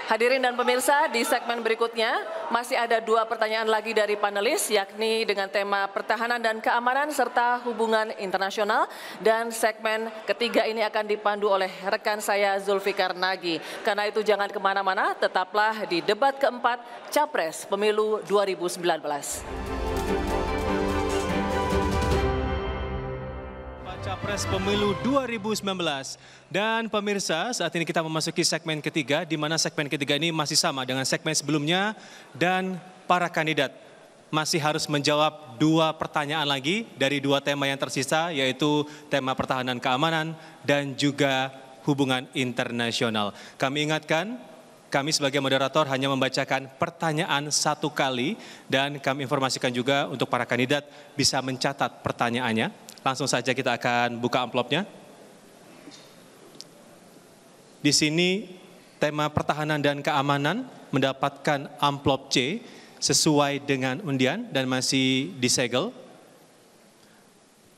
Hadirin dan pemirsa, di segmen berikutnya masih ada 2 pertanyaan lagi dari panelis, yakni dengan tema pertahanan dan keamanan serta hubungan internasional. Dan segmen ketiga ini akan dipandu oleh rekan saya Zulfikar Nagy. Karena itu jangan kemana-mana, tetaplah di debat keempat Capres Pemilu 2019. Capres Pemilu 2019. Dan pemirsa, saat ini kita memasuki segmen ketiga, di mana segmen ketiga ini masih sama dengan segmen sebelumnya, dan para kandidat masih harus menjawab 2 pertanyaan lagi dari 2 tema yang tersisa, yaitu tema pertahanan keamanan dan juga hubungan internasional. Kami ingatkan, kami sebagai moderator hanya membacakan pertanyaan 1 kali, dan kami informasikan juga untuk para kandidat bisa mencatat pertanyaannya. Langsung saja kita akan buka amplopnya. Di sini tema pertahanan dan keamanan mendapatkan amplop C sesuai dengan undian dan masih disegel.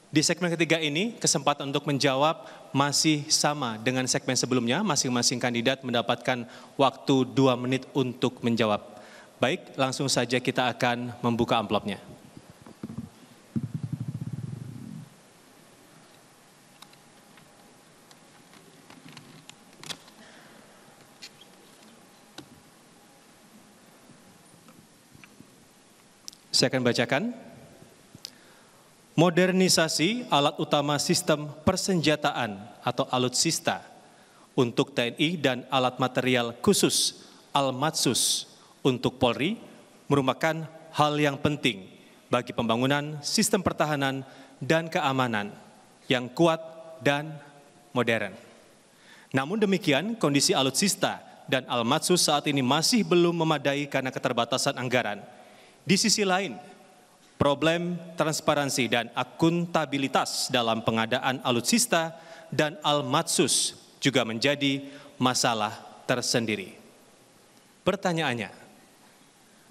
Di segmen ketiga ini kesempatan untuk menjawab masih sama dengan segmen sebelumnya. Masing-masing kandidat mendapatkan waktu 2 menit untuk menjawab. Baik, langsung saja kita akan membuka amplopnya. Saya akan bacakan. modernisasi alat utama sistem persenjataan atau alutsista untuk TNI dan alat material khusus Almatsus untuk Polri merupakan hal yang penting bagi pembangunan sistem pertahanan dan keamanan yang kuat dan modern. Namun demikian, kondisi alutsista dan Almatsus saat ini masih belum memadai karena keterbatasan anggaran. Di sisi lain, problem transparansi dan akuntabilitas dalam pengadaan alutsista dan Almatsus juga menjadi masalah tersendiri. Pertanyaannya,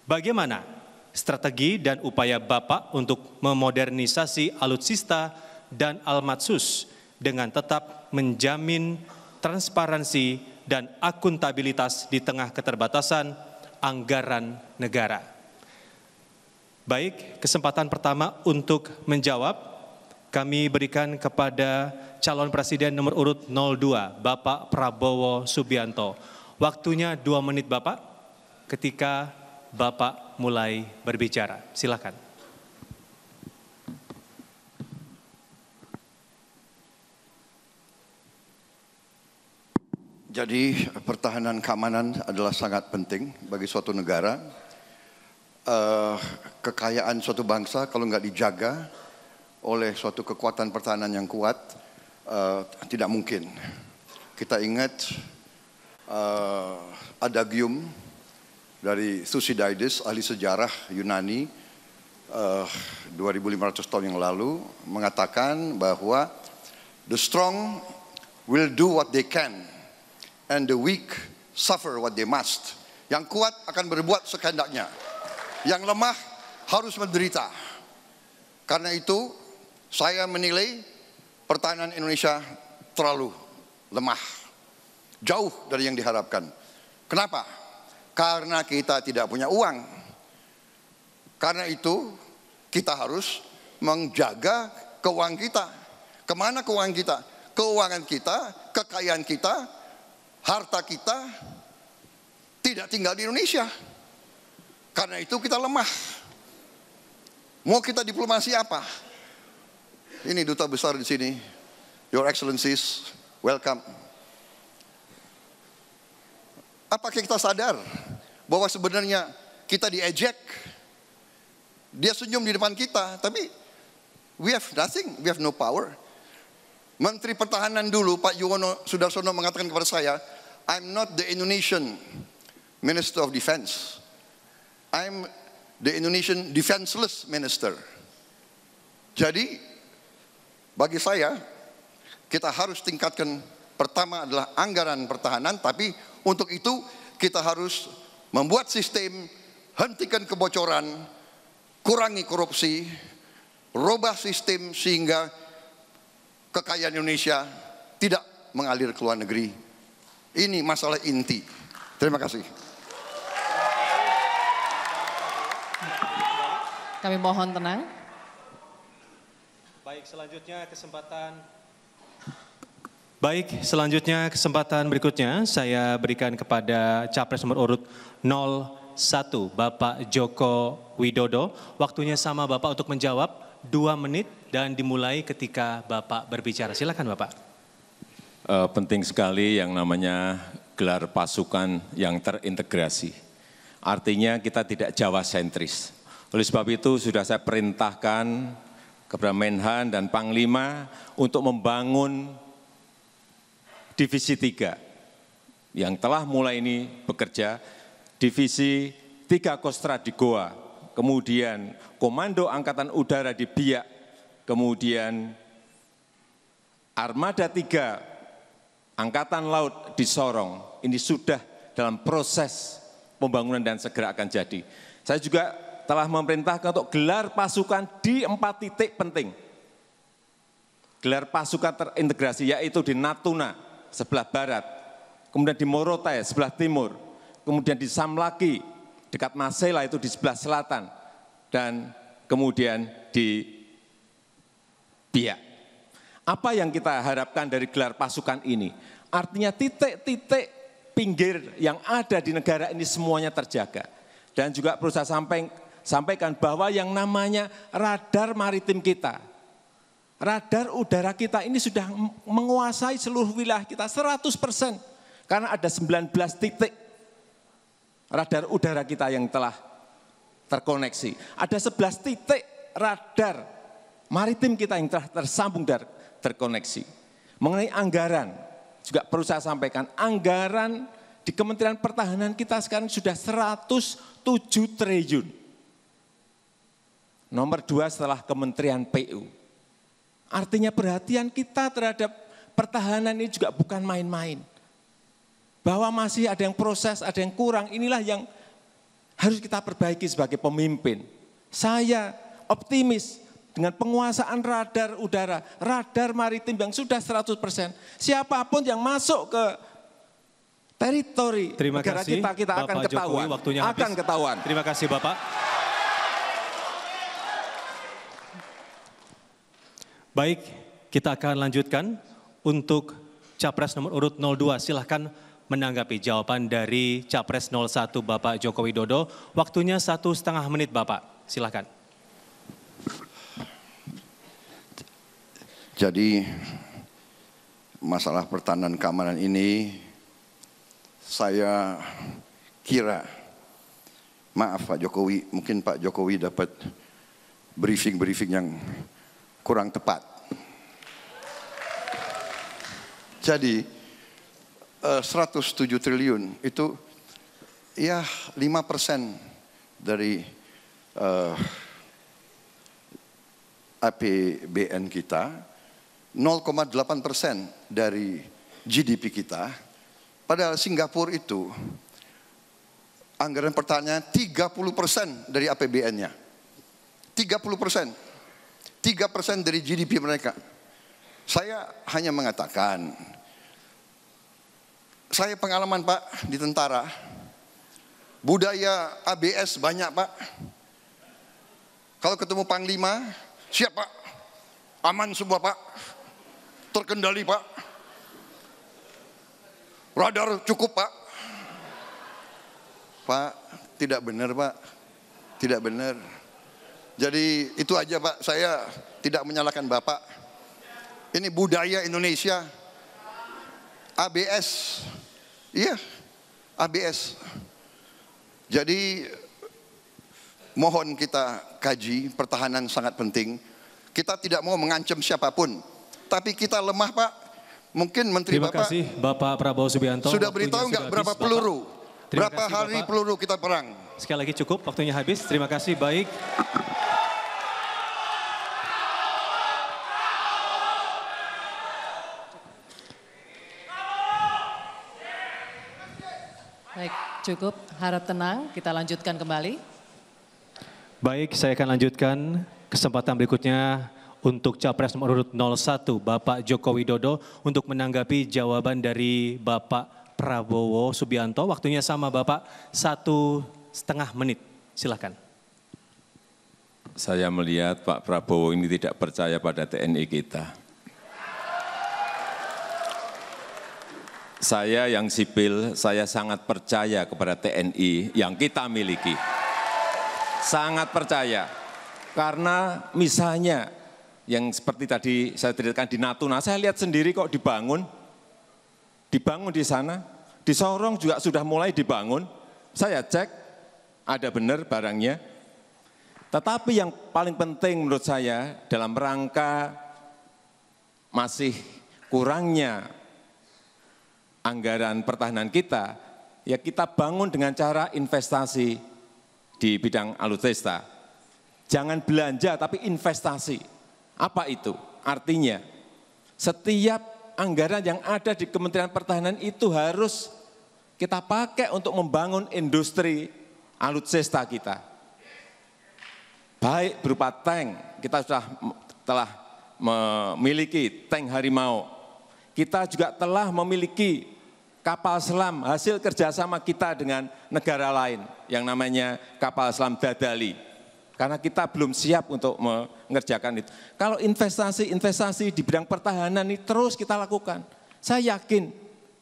bagaimana strategi dan upaya Bapak untuk memodernisasi alutsista dan Almatsus dengan tetap menjamin transparansi dan akuntabilitas di tengah keterbatasan anggaran negara? Baik, kesempatan pertama untuk menjawab kami berikan kepada calon presiden nomor urut 02, Bapak Prabowo Subianto. Waktunya 2 menit Bapak, ketika Bapak mulai berbicara. Silakan. Jadi pertahanan keamanan adalah sangat penting bagi suatu negara. Kekayaan suatu bangsa kalau nggak dijaga oleh suatu kekuatan pertahanan yang kuat, tidak mungkin. Kita ingat adagium dari Thucydides, ahli sejarah Yunani, 2500 tahun yang lalu, mengatakan bahwa the strong will do what they can and the weak suffer what they must. Yang kuat akan berbuat sekehendaknya, yang lemah harus menderita. Karena itu saya menilai pertahanan Indonesia terlalu lemah, jauh dari yang diharapkan. Kenapa? Karena kita tidak punya uang. Karena itu kita harus menjaga keuangan kita. Kemana keuangan kita? Keuangan kita, kekayaan kita, harta kita tidak tinggal di Indonesia. Karena itu kita lemah. Mau kita diplomasi apa? Ini duta besar di sini. Your Excellencies, welcome. Apakah kita sadar bahwa sebenarnya kita diejek? Dia senyum di depan kita, tapi we have nothing, we have no power. Menteri Pertahanan dulu, Pak Yuwono Sudarsono mengatakan kepada saya, I'm not the Indonesian Minister of Defense. I'm the Indonesian Defenseless Minister. Jadi, bagi saya, kita harus tingkatkan, pertama adalah anggaran pertahanan, tapi untuk itu kita harus membuat sistem, hentikan kebocoran, kurangi korupsi, rubah sistem sehingga kekayaan Indonesia tidak mengalir ke luar negeri. Ini masalah inti. Terima kasih. Kami mohon tenang. Baik, selanjutnya kesempatan berikutnya saya berikan kepada Capres nomor urut 01, Bapak Joko Widodo. Waktunya sama Bapak untuk menjawab 2 menit dan dimulai ketika Bapak berbicara. Silakan Bapak. Penting sekali yang namanya gelar pasukan yang terintegrasi. Artinya kita tidak Jawa sentris. Oleh sebab itu sudah saya perintahkan kepada Menhan dan Panglima untuk membangun Divisi 3 yang telah mulai ini bekerja, Divisi 3 Kostra di Goa, kemudian Komando Angkatan Udara di Biak, kemudian Armada 3 Angkatan Laut di Sorong. Ini sudah dalam proses pembangunan dan segera akan jadi. Saya juga telah memerintahkan untuk gelar pasukan di 4 titik penting. Gelar pasukan terintegrasi yaitu di Natuna sebelah barat, kemudian di Morotai sebelah timur, kemudian di Samlaki dekat Masela itu di sebelah selatan, dan kemudian di Biak. Apa yang kita harapkan dari gelar pasukan ini? Artinya titik-titik pinggir yang ada di negara ini semuanya terjaga. Dan juga perlu saya sampaikan bahwa yang namanya radar maritim kita Radar udara kita ini sudah menguasai seluruh wilayah kita 100%. Karena ada 19 titik radar udara kita yang telah terkoneksi. Ada 11 titik radar maritim kita yang telah tersambung dan terkoneksi. Mengenai anggaran, juga perlu saya sampaikan, anggaran di Kementerian Pertahanan kita sekarang sudah 107 triliun. Nomor 2 setelah Kementerian PU. Artinya perhatian kita terhadap pertahanan ini juga bukan main-main. Bahwa masih ada yang proses, ada yang kurang, inilah yang harus kita perbaiki sebagai pemimpin. Saya optimis dengan penguasaan radar udara, radar maritim yang sudah 100%. Siapapun yang masuk ke teritori negara kita akan ketahuan. Akan ketahuan. Terima kasih Bapak. Baik, kita akan lanjutkan untuk Capres nomor urut 02. Silahkan menanggapi jawaban dari Capres 01 Bapak Joko Widodo. Waktunya 1,5 menit Bapak, silahkan. Jadi masalah pertahanan keamanan ini saya kira, maaf Pak Jokowi, mungkin Pak Jokowi dapat briefing-briefing yang kurang tepat. Jadi 107 triliun itu ya 5% dari APBN kita, 0,8% dari GDP kita. Padahal Singapura itu anggaran pertahanan 30% dari APBN-nya. 30%. 3% dari GDP mereka. Saya hanya mengatakan, saya pengalaman Pak di tentara, budaya ABS banyak Pak. Kalau ketemu Panglima, siap Pak, aman semua Pak, terkendali Pak, radar cukup Pak. Pak, tidak benar Pak, tidak benar. Jadi itu aja Pak, saya tidak menyalahkan Bapak. Ini budaya Indonesia, ABS, iya ABS. Jadi mohon kita kaji, pertahanan sangat penting. Kita tidak mau mengancam siapapun, tapi kita lemah Pak. Mungkin Menteri Terima Bapak kasih Bapak Prabowo Subianto. sudah beritahu nggak berapa peluru, berapa hari Bapak. peluru kita perang. Sekali lagi cukup, waktunya habis. Terima kasih, baik. Baik, cukup. Harap tenang, kita lanjutkan kembali. Baik, saya akan lanjutkan kesempatan berikutnya untuk Capres nomor urut 01, Bapak Joko Widodo, untuk menanggapi jawaban dari Bapak Prabowo Subianto. Waktunya sama Bapak, 1,5 menit. Silakan. Saya melihat Pak Prabowo ini tidak percaya pada TNI kita. Saya yang sipil, saya sangat percaya kepada TNI yang kita miliki. Sangat percaya. Karena misalnya yang seperti tadi saya ceritakan di Natuna, saya lihat sendiri kok dibangun. Dibangun di sana. Di Sorong juga sudah mulai dibangun. Saya cek, ada benar barangnya. Tetapi yang paling penting menurut saya dalam rangka masih kurangnya anggaran pertahanan kita, ya kita bangun dengan cara investasi di bidang alutsista. Jangan belanja tapi investasi. Apa itu? Artinya setiap anggaran yang ada di Kementerian Pertahanan itu harus kita pakai untuk membangun industri alutsista kita. Baik berupa tank, kita telah memiliki tank Harimau. Kita juga telah memiliki kapal selam hasil kerjasama kita dengan negara lain yang namanya kapal selam Dadali. Karena kita belum siap untuk mengerjakan itu. Kalau investasi di bidang pertahanan ini terus kita lakukan. Saya yakin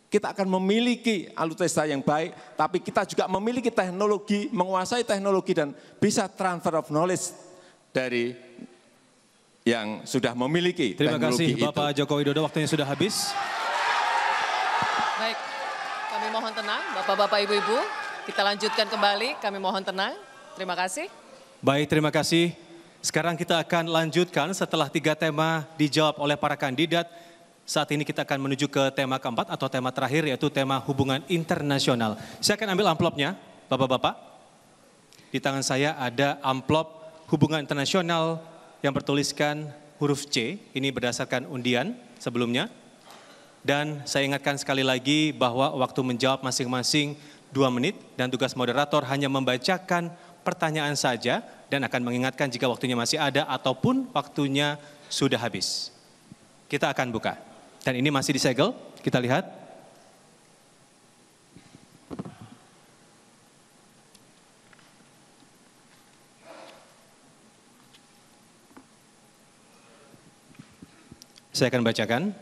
kita akan memiliki alutsista yang baik, tapi kita juga memiliki teknologi, menguasai teknologi dan bisa transfer of knowledge dari yang sudah memiliki Terima teknologi kasih Bapak Joko Widodo, waktunya sudah habis. Baik, kami mohon tenang, Bapak-Bapak, Ibu-Ibu. Kita lanjutkan kembali, kami mohon tenang. Terima kasih. Baik, terima kasih. Sekarang kita akan lanjutkan setelah 3 tema dijawab oleh para kandidat. Saat ini kita akan menuju ke tema keempat atau tema terakhir, yaitu tema hubungan internasional. Saya akan ambil amplopnya, Bapak-Bapak. Di tangan saya ada amplop hubungan internasional yang bertuliskan huruf C. Ini berdasarkan undian sebelumnya. Dan saya ingatkan sekali lagi bahwa waktu menjawab masing-masing 2 menit dan tugas moderator hanya membacakan pertanyaan saja dan akan mengingatkan jika waktunya masih ada ataupun waktunya sudah habis. Kita akan buka. Dan ini masih disegel, kita lihat. Saya akan bacakan.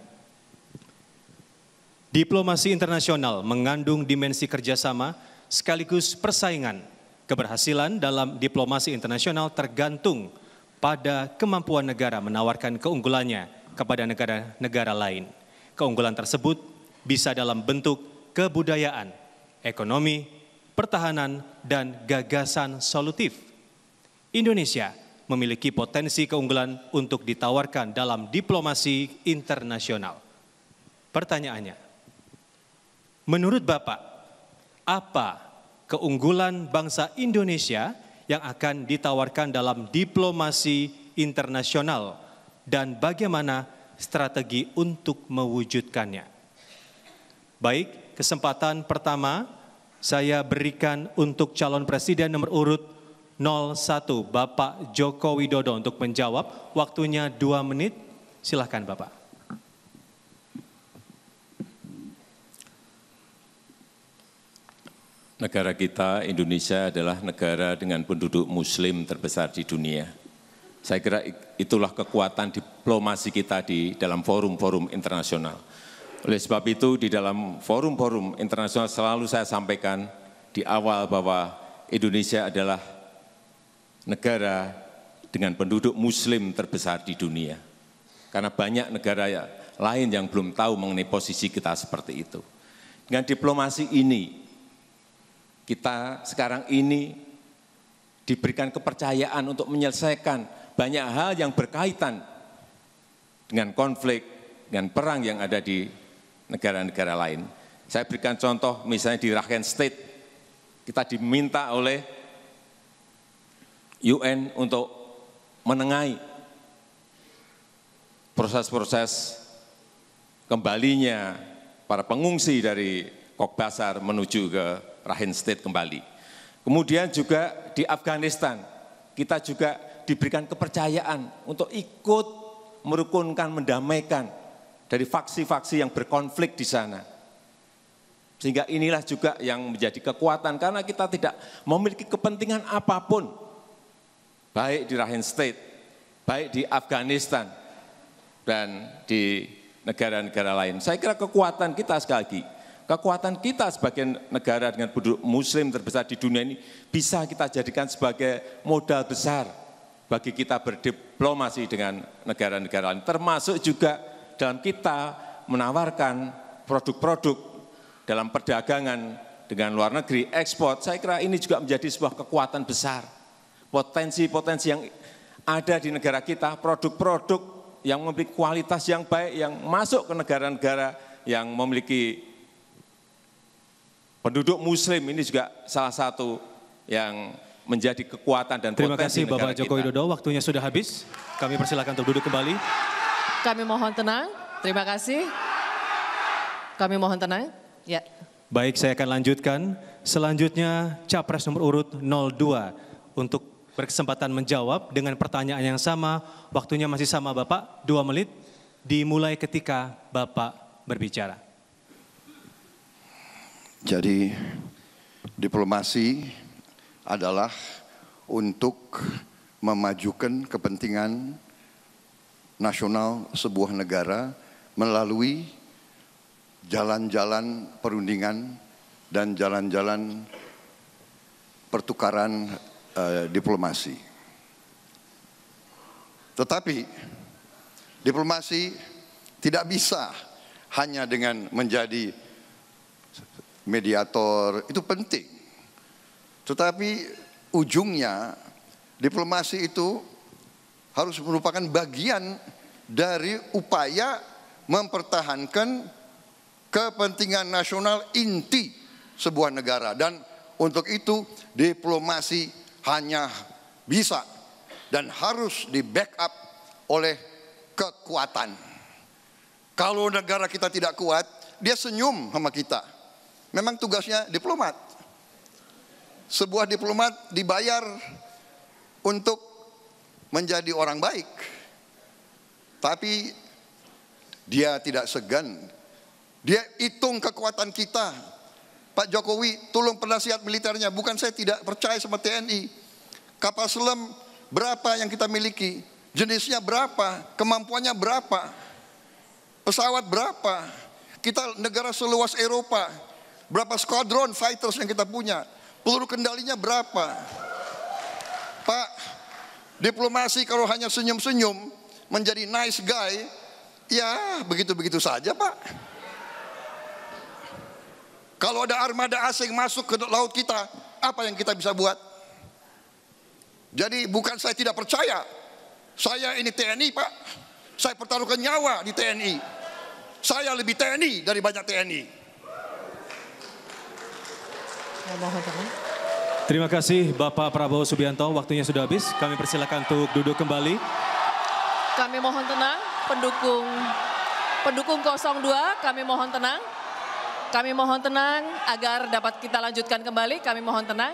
Diplomasi internasional mengandung dimensi kerjasama sekaligus persaingan. Keberhasilan dalam diplomasi internasional tergantung pada kemampuan negara menawarkan keunggulannya kepada negara-negara lain. Keunggulan tersebut bisa dalam bentuk kebudayaan, ekonomi, pertahanan, dan gagasan solutif. Indonesia memiliki potensi keunggulan untuk ditawarkan dalam diplomasi internasional. Pertanyaannya, menurut Bapak, apa keunggulan bangsa Indonesia yang akan ditawarkan dalam diplomasi internasional dan bagaimana strategi untuk mewujudkannya? Baik, kesempatan pertama saya berikan untuk calon presiden nomor urut 01 Bapak Joko Widodo untuk menjawab. Waktunya 2 menit, silakan Bapak. Negara kita, Indonesia, adalah negara dengan penduduk muslim terbesar di dunia. Saya kira itulah kekuatan diplomasi kita di dalam forum-forum internasional. Oleh sebab itu, di dalam forum-forum internasional selalu saya sampaikan di awal bahwa Indonesia adalah negara dengan penduduk muslim terbesar di dunia. Karena banyak negara lain yang belum tahu mengenai posisi kita seperti itu. Dengan diplomasi ini, kita sekarang ini diberikan kepercayaan untuk menyelesaikan banyak hal yang berkaitan dengan konflik, dengan perang yang ada di negara-negara lain. Saya berikan contoh misalnya di Rakhine State, kita diminta oleh UN untuk menengahi proses-proses kembalinya para pengungsi dari Kogbasar menuju ke Rakhine State kembali. Kemudian juga di Afghanistan, kita juga diberikan kepercayaan untuk ikut merukunkan, mendamaikan dari faksi-faksi yang berkonflik di sana. Sehingga inilah juga yang menjadi kekuatan karena kita tidak memiliki kepentingan apapun, baik di Rakhine State, baik di Afghanistan, dan di negara-negara lain. Saya kira kekuatan kita sekali lagi, kekuatan kita sebagai negara dengan penduduk muslim terbesar di dunia ini bisa kita jadikan sebagai modal besar bagi kita berdiplomasi dengan negara-negara lain. Termasuk juga dalam kita menawarkan produk-produk dalam perdagangan dengan luar negeri, ekspor. Saya kira ini juga menjadi sebuah kekuatan besar. Potensi-potensi yang ada di negara kita, produk-produk yang memiliki kualitas yang baik, yang masuk ke negara-negara yang memiliki penduduk muslim, ini juga salah satu yang menjadi kekuatan dan Terima potensi kasih negara Bapak Joko kita. Widodo, waktunya sudah habis. Kami persilakan untuk duduk kembali. Kami mohon tenang. Terima kasih. Kami mohon tenang. Ya. Baik, saya akan lanjutkan. Selanjutnya Capres nomor urut 02 untuk berkesempatan menjawab dengan pertanyaan yang sama. Waktunya masih sama Bapak, 2 menit. Dimulai ketika Bapak berbicara. Jadi diplomasi adalah untuk memajukan kepentingan nasional sebuah negara melalui jalan-jalan perundingan dan jalan-jalan pertukaran diplomasi. Tetapi diplomasi tidak bisa hanya dengan menjadi mediator, itu penting. Tetapi ujungnya diplomasi itu harus merupakan bagian dari upaya mempertahankan kepentingan nasional inti sebuah negara. Dan untuk itu diplomasi hanya bisa dan harus di backup oleh kekuatan. Kalau negara kita tidak kuat, dia senyum sama kita. Memang tugasnya diplomat. Sebuah diplomat dibayar untuk menjadi orang baik. Tapi dia tidak segan. Dia hitung kekuatan kita. Pak Jokowi, tolong penasihat militernya. Bukan saya tidak percaya sama TNI. Kapal selam berapa yang kita miliki? Jenisnya berapa? Kemampuannya berapa? Pesawat berapa? Kita negara seluas Eropa. Berapa squadron fighters yang kita punya? Peluru kendalinya berapa? Pak, diplomasi kalau hanya senyum-senyum menjadi nice guy, ya begitu-begitu saja Pak. Kalau ada armada asing masuk ke laut kita, apa yang kita bisa buat? Jadi bukan saya tidak percaya. Saya ini TNI Pak. Saya pertaruhkan nyawa di TNI. Saya lebih TNI dari banyak TNI. Terima kasih Bapak Prabowo Subianto. Waktunya sudah habis. Kami persilakan untuk duduk kembali. Kami mohon tenang, pendukung 02, kami mohon tenang. Kami mohon tenang agar dapat kita lanjutkan kembali. Kami mohon tenang.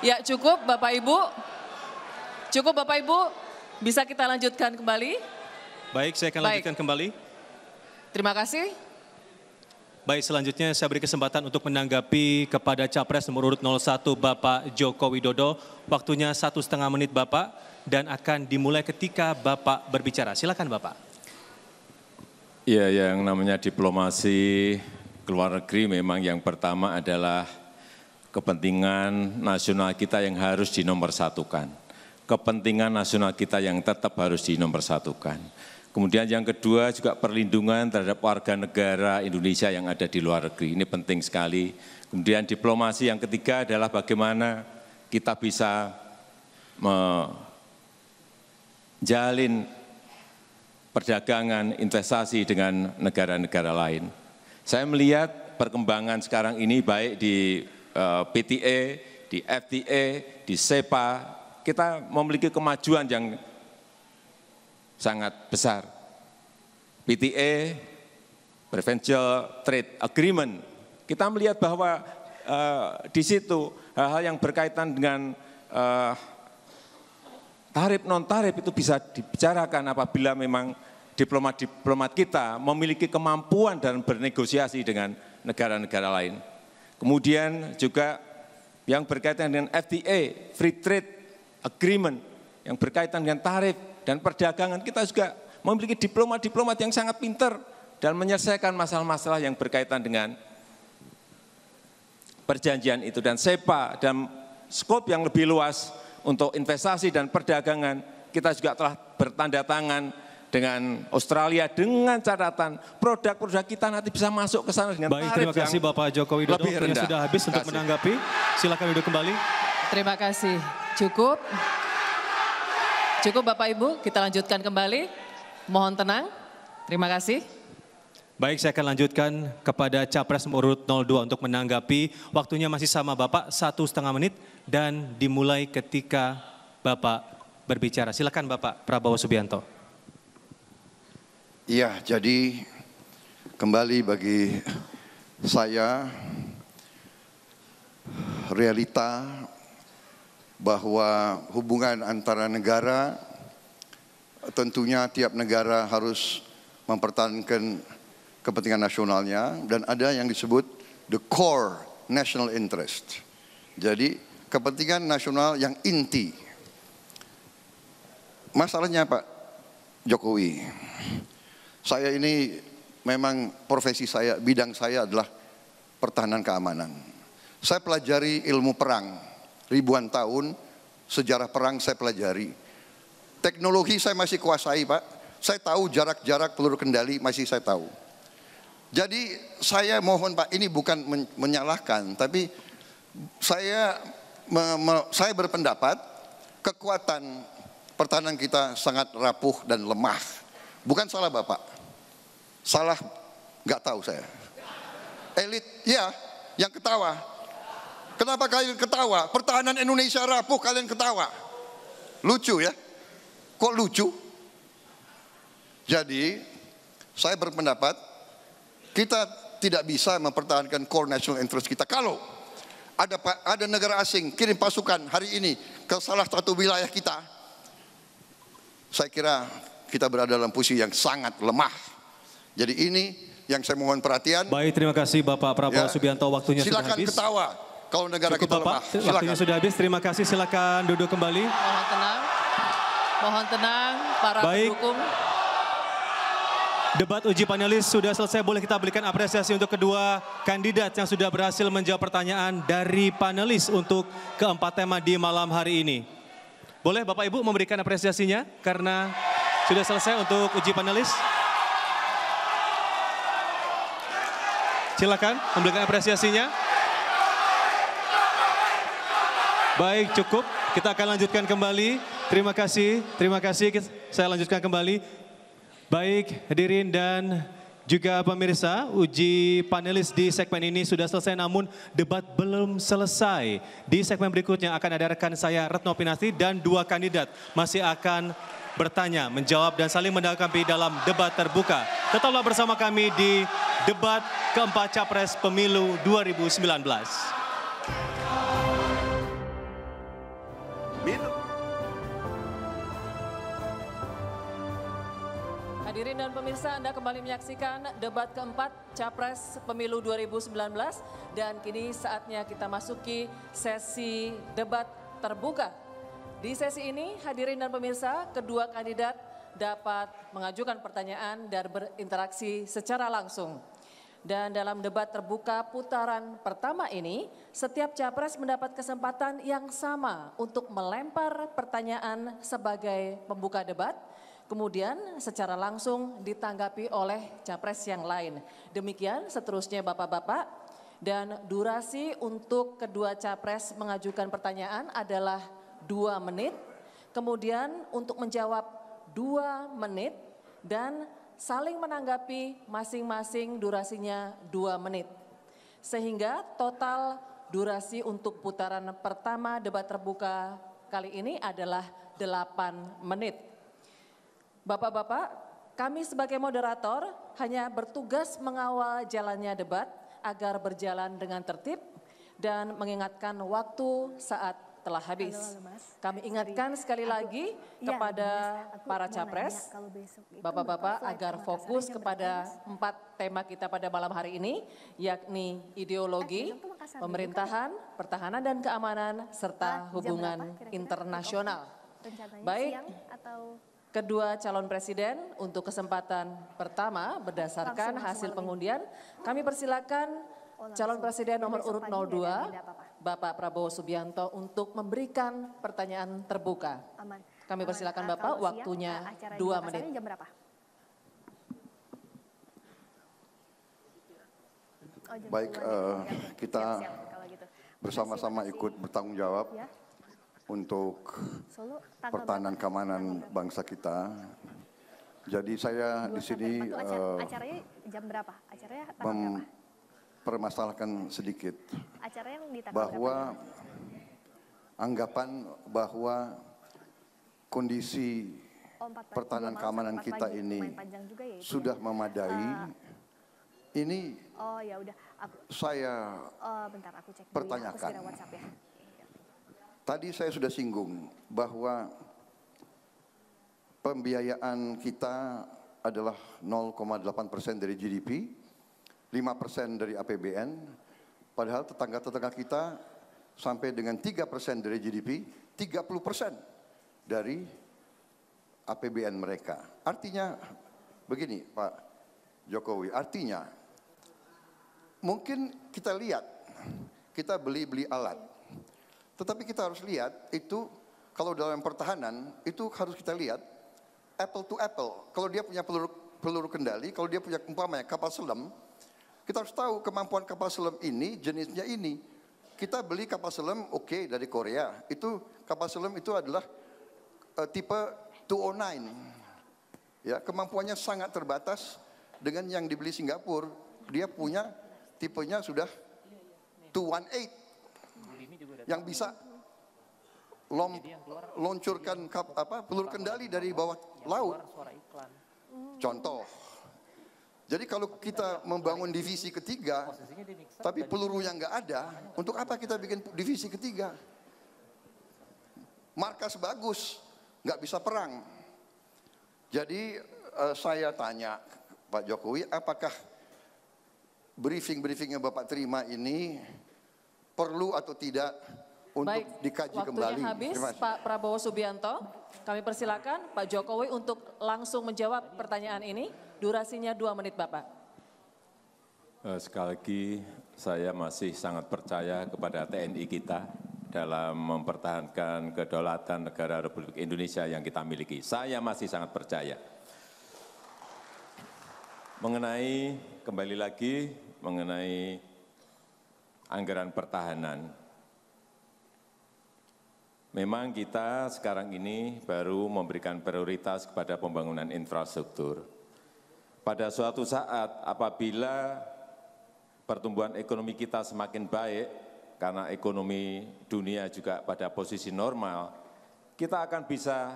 Ya cukup Bapak Ibu. Cukup Bapak Ibu. Bisa kita lanjutkan kembali. Baik, saya akan lanjutkan kembali. Terima kasih. Baik, selanjutnya saya beri kesempatan untuk menanggapi kepada Capres nomor urut 01 Bapak Joko Widodo. Waktunya 1,5 menit Bapak dan akan dimulai ketika Bapak berbicara. Silakan Bapak. Ya, yang namanya diplomasi keluar negeri memang yang pertama adalah kepentingan nasional kita yang harus dinomorsatukan. Kepentingan nasional kita yang tetap harus dinomorsatukan. Kemudian yang kedua juga perlindungan terhadap warga negara Indonesia yang ada di luar negeri. Ini penting sekali. Kemudian diplomasi yang ketiga adalah bagaimana kita bisa menjalin perdagangan, investasi dengan negara-negara lain. Saya melihat perkembangan sekarang ini baik di PTA, di FTA, di SEPA, kita memiliki kemajuan yang sangat besar. PTA, Preferential Trade Agreement, kita melihat bahwa di situ hal-hal yang berkaitan dengan tarif non-tarif itu bisa dibicarakan apabila memang diplomat-diplomat kita memiliki kemampuan dan bernegosiasi dengan negara-negara lain. Kemudian juga yang berkaitan dengan FTA, Free Trade Agreement, yang berkaitan dengan tarif dan perdagangan, kita juga memiliki diplomat-diplomat yang sangat pintar dan menyelesaikan masalah-masalah yang berkaitan dengan perjanjian itu. Dan SEPA dan skop yang lebih luas untuk investasi dan perdagangan, kita juga telah bertanda tangan dengan Australia dengan catatan produk-produk kita nanti bisa masuk ke sana dengan tarif yang baik, terima kasih Bapak Joko Widodo. Waktunya sudah habis untuk menanggapi. Silakan duduk kembali. Terima kasih. Cukup. Cukup Bapak Ibu, kita lanjutkan kembali. Mohon tenang. Terima kasih. Baik, saya akan lanjutkan kepada Capres nomor urut 02 untuk menanggapi. Waktunya masih sama Bapak, 1,5 menit dan dimulai ketika Bapak berbicara. Silakan Bapak Prabowo Subianto. Iya, jadi kembali bagi saya realita bahwa hubungan antara negara tentunya tiap negara harus mempertahankan kepentingan nasionalnya dan ada yang disebut the core national interest. Jadi kepentingan nasional yang inti. Masalahnya Pak Jokowi, saya ini memang profesi saya, bidang saya adalah pertahanan keamanan. Saya pelajari ilmu perang, ribuan tahun sejarah perang saya pelajari. Teknologi saya masih kuasai, Pak. Saya tahu jarak-jarak peluru kendali masih saya tahu. Jadi saya mohon Pak, ini bukan menyalahkan, tapi saya berpendapat kekuatan pertahanan kita sangat rapuh dan lemah. Bukan salah Bapak, salah nggak tahu saya. Elit, ya, yang ketawa. Kenapa kalian ketawa? Pertahanan Indonesia rapuh, kalian ketawa. Lucu ya? Kok lucu? Jadi, saya berpendapat kita tidak bisa mempertahankan core national interest kita kalau ada negara asing kirim pasukan hari ini ke salah satu wilayah kita. Saya kira kita berada dalam posisi yang sangat lemah. Jadi ini yang saya mohon perhatian. Baik, terima kasih Bapak Prabowo Subianto. Waktunya sudah silakan habis. Silakan ketawa kalau negara Cukup kita Bapak, lemah. Silakan. waktunya sudah habis. Terima kasih. Silakan duduk kembali. Mohon tenang. Mohon tenang para pendukung. Debat uji panelis sudah selesai. Boleh kita berikan apresiasi untuk kedua kandidat yang sudah berhasil menjawab pertanyaan dari panelis untuk keempat tema di malam hari ini. Boleh Bapak Ibu memberikan apresiasinya karena sudah selesai untuk uji panelis. Silakan memberikan apresiasinya. Baik, cukup. Kita akan lanjutkan kembali. Terima kasih. Saya lanjutkan kembali. Baik, hadirin dan juga pemirsa, uji panelis di segmen ini sudah selesai, namun debat belum selesai. Di segmen berikutnya akan ada rekan saya Retno Pinasti dan dua kandidat masih akan bertanya, menjawab dan saling menanggapi dalam debat terbuka. Tetaplah bersama kami di debat keempat Capres Pemilu 2019. Hadirin dan pemirsa, Anda kembali menyaksikan debat keempat Capres Pemilu 2019 dan kini saatnya kita masuki sesi debat terbuka. Di sesi ini, hadirin dan pemirsa, kedua kandidat dapat mengajukan pertanyaan dan berinteraksi secara langsung. Dan dalam debat terbuka putaran pertama ini, setiap capres mendapat kesempatan yang sama untuk melempar pertanyaan sebagai pembuka debat. Kemudian secara langsung ditanggapi oleh capres yang lain. Demikian seterusnya Bapak-Bapak. Dan durasi untuk kedua capres mengajukan pertanyaan adalah 2 menit. Kemudian untuk menjawab 2 menit dan saling menanggapi masing-masing durasinya 2 menit. Sehingga total durasi untuk putaran pertama debat terbuka kali ini adalah 8 menit. Bapak-bapak, kami sebagai moderator hanya bertugas mengawal jalannya debat agar berjalan dengan tertib dan mengingatkan waktu saat telah habis. Kami ingatkan sekali lagi kepada para capres, Bapak-bapak agar fokus kepada 4 tema kita pada malam hari ini, yakni ideologi, pemerintahan, pertahanan dan keamanan, serta hubungan internasional. Baik. Kedua calon presiden untuk kesempatan pertama berdasarkan hasil pengundian, kami persilakan calon presiden nomor urut 02, Bapak Prabowo Subianto untuk memberikan pertanyaan terbuka. Kami persilakan Bapak, waktunya 2 menit. Baik, kita bersama-sama ikut bertanggung jawab untuk pertahanan keamanan bangsa kita. Jadi saya di sini acaranya jam berapa? Acaranya tanggal berapa? Permasalahkan sedikit Acara yang di tanggal bahwa anggapan bahwa kondisi pertahanan keamanan kita ini sudah memadai. Ini saya bentar, aku cek pertanyakan. Aku WhatsApp ya. Tadi saya sudah singgung bahwa pembiayaan kita adalah 0,8% dari GDP, 5% dari APBN, padahal tetangga-tetangga kita sampai dengan 3% dari GDP, 30% dari APBN mereka. Artinya begini Pak Jokowi, artinya mungkin kita lihat, kita beli alat. Tetapi kita harus lihat itu kalau dalam pertahanan itu harus kita lihat apple to apple. Kalau dia punya peluru kendali, kalau dia punya umpamanya kapal selam, kita harus tahu kemampuan kapal selam ini, jenisnya ini. Kita beli kapal selam oke, dari Korea. Itu kapal selam itu adalah tipe 209. Ya, kemampuannya sangat terbatas dengan yang dibeli Singapura. Dia punya tipenya sudah 218 yang bisa luncurkan peluru kendali dari bawah laut. Contoh. Jadi kalau kita membangun divisi ketiga, tapi pelurunya nggak ada, untuk apa kita bikin divisi ketiga? Markas bagus, nggak bisa perang. Jadi saya tanya Pak Jokowi, apakah briefing-briefing yang Bapak terima ini perlu atau tidak untuk dikaji kembali? Waktunya habis, Pak Prabowo Subianto. Kami persilakan Pak Jokowi untuk langsung menjawab pertanyaan ini. Durasinya 2 menit, Bapak. Sekali lagi, saya masih sangat percaya kepada TNI kita dalam mempertahankan kedaulatan negara Republik Indonesia yang kita miliki. Saya masih sangat percaya. Kembali lagi mengenai anggaran pertahanan. Memang kita sekarang ini baru memberikan prioritas kepada pembangunan infrastruktur. Pada suatu saat apabila pertumbuhan ekonomi kita semakin baik, karena ekonomi dunia juga pada posisi normal, kita akan bisa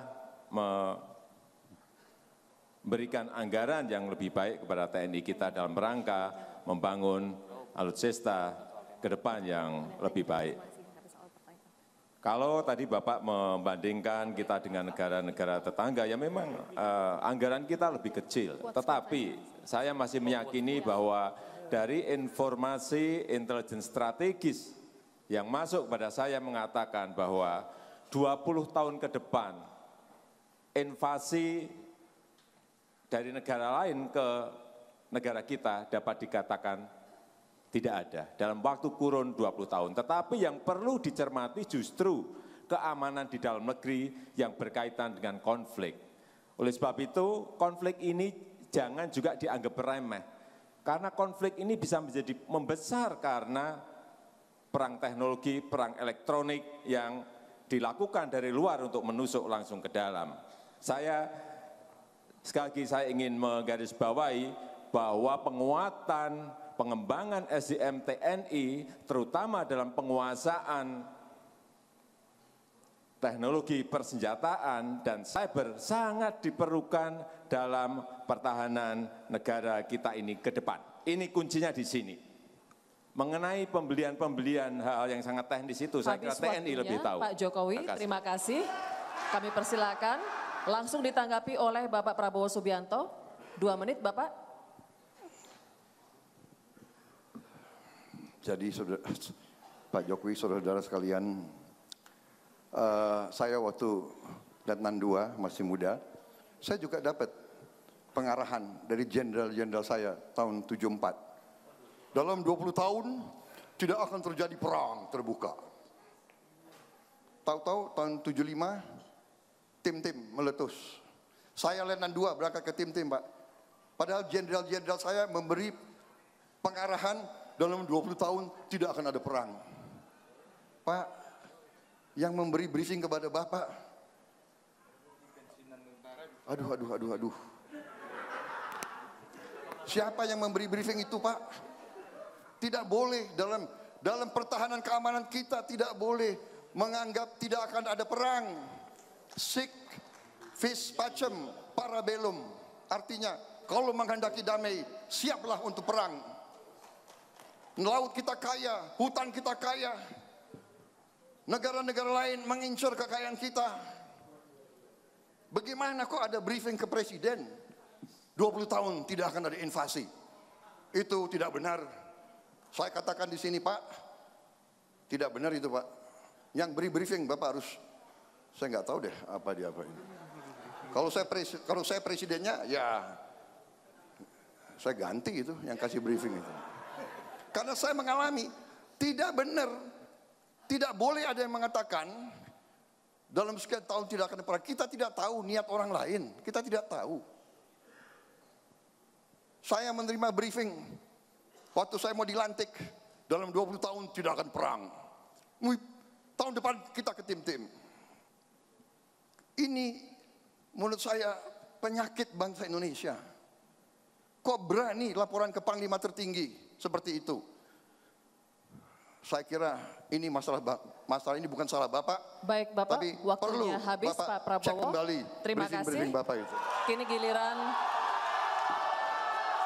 memberikan anggaran yang lebih baik kepada TNI kita dalam rangka membangun alutsista ke depan yang lebih baik. Kalau tadi Bapak membandingkan kita dengan negara-negara tetangga, ya memang anggaran kita lebih kecil. Tetapi saya masih meyakini bahwa dari informasi intelijen strategis yang masuk pada saya mengatakan bahwa 20 tahun ke depan invasi dari negara lain ke negara kita dapat dikatakan tidak ada dalam waktu kurun 20 tahun. Tetapi yang perlu dicermati justru keamanan di dalam negeri yang berkaitan dengan konflik. Oleh sebab itu, konflik ini jangan juga dianggap remeh. Karena konflik ini bisa menjadi membesar karena perang teknologi, perang elektronik yang dilakukan dari luar untuk menusuk langsung ke dalam. Sekali lagi saya ingin menggarisbawahi bahwa pengembangan SDM TNI, terutama dalam penguasaan teknologi persenjataan dan cyber sangat diperlukan dalam pertahanan negara kita ini ke depan. Ini kuncinya di sini. Mengenai pembelian hal-hal yang sangat teknis itu, saya kira TNI lebih tahu. Pak Jokowi, terima kasih. Kami persilakan langsung ditanggapi oleh Bapak Prabowo Subianto. 2 menit, Bapak. Jadi Pak Jokowi, saudara-saudara sekalian, saya waktu Letnan 2 masih muda, saya juga dapat pengarahan dari jenderal-jenderal saya tahun 74. Dalam 20 tahun tidak akan terjadi perang terbuka. Tahu-tahu tahun 75 tim-tim meletus. Saya Letnan 2 berangkat ke tim-tim, Pak. Padahal jenderal-jenderal saya memberi pengarahan dalam 20 tahun tidak akan ada perang. Pak, yang memberi briefing kepada Bapak, aduh. Siapa yang memberi briefing itu, Pak? Tidak boleh dalam pertahanan keamanan kita, tidak boleh menganggap tidak akan ada perang. Sic vis pacem para bellum. Artinya, kalau menghendaki damai, siaplah untuk perang. Laut kita kaya, hutan kita kaya. Negara-negara lain mengincar kekayaan kita. Bagaimana kok ada briefing ke presiden? 20 tahun tidak akan ada invasi. Itu tidak benar. Saya katakan di sini, Pak, tidak benar itu, Pak. Yang beri briefing Bapak harus, saya nggak tahu deh apa dia apa ini. Kalau saya presidennya, ya saya ganti itu yang kasih briefing itu. Karena saya mengalami tidak benar, tidak boleh ada yang mengatakan Dalam sekian tahun tidak akan pernah. Kita tidak tahu niat orang lain. Kita tidak tahu. Saya menerima briefing waktu saya mau dilantik, dalam 20 tahun tidak akan perang. Tahun depan kita ke tim-tim. Ini menurut saya penyakit bangsa Indonesia. Kok berani laporan ke Panglima tertinggi seperti itu? Saya kira ini masalah ini bukan salah Bapak. Baik Bapak, tapi waktunya perlu habis Bapak Pak Prabowo. cek kembali Terima briefing kasih. Bapak itu. Kini giliran.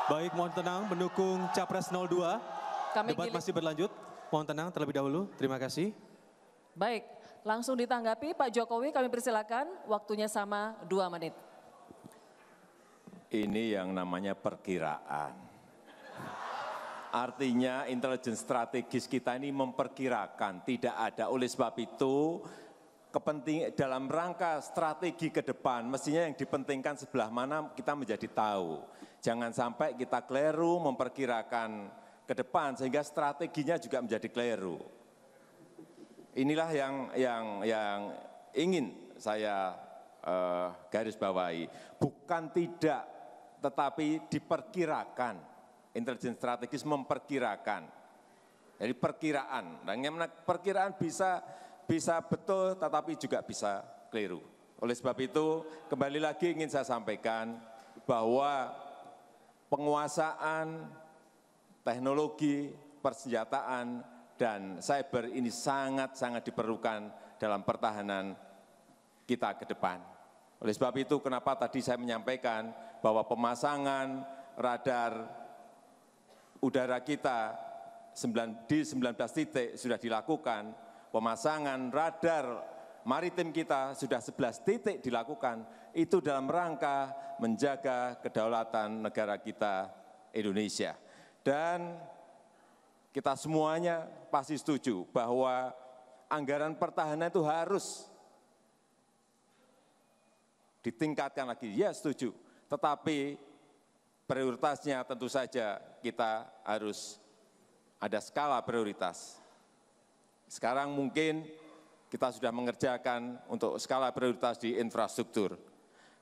Baik, mohon tenang mendukung Capres 02. Debat masih berlanjut. Mohon tenang terlebih dahulu. Terima kasih. Baik, langsung ditanggapi Pak Jokowi, kami persilakan. Waktunya sama 2 menit. Ini yang namanya perkiraan. Artinya intelijen strategis kita ini memperkirakan, tidak ada. Oleh sebab itu, dalam rangka strategi ke depan, mestinya yang dipentingkan sebelah mana kita menjadi tahu. Jangan sampai kita keliru memperkirakan ke depan, sehingga strateginya juga menjadi keliru. Inilah yang ingin saya garis bawahi. Bukan tidak, tetapi diperkirakan. Intelijen strategis memperkirakan. Jadi perkiraan. Perkiraan bisa betul tetapi juga bisa keliru. Oleh sebab itu kembali lagi ingin saya sampaikan bahwa penguasaan teknologi, persenjataan, dan cyber ini sangat-sangat diperlukan dalam pertahanan kita ke depan. Oleh sebab itu kenapa tadi saya menyampaikan bahwa pemasangan radar udara kita di 19 titik sudah dilakukan, pemasangan radar maritim kita sudah 11 titik dilakukan, itu dalam rangka menjaga kedaulatan negara kita Indonesia. Dan kita semuanya pasti setuju bahwa anggaran pertahanan itu harus ditingkatkan lagi, ya setuju, tetapi prioritasnya tentu saja kita harus ada skala prioritas. Sekarang mungkin kita sudah mengerjakan untuk skala prioritas di infrastruktur.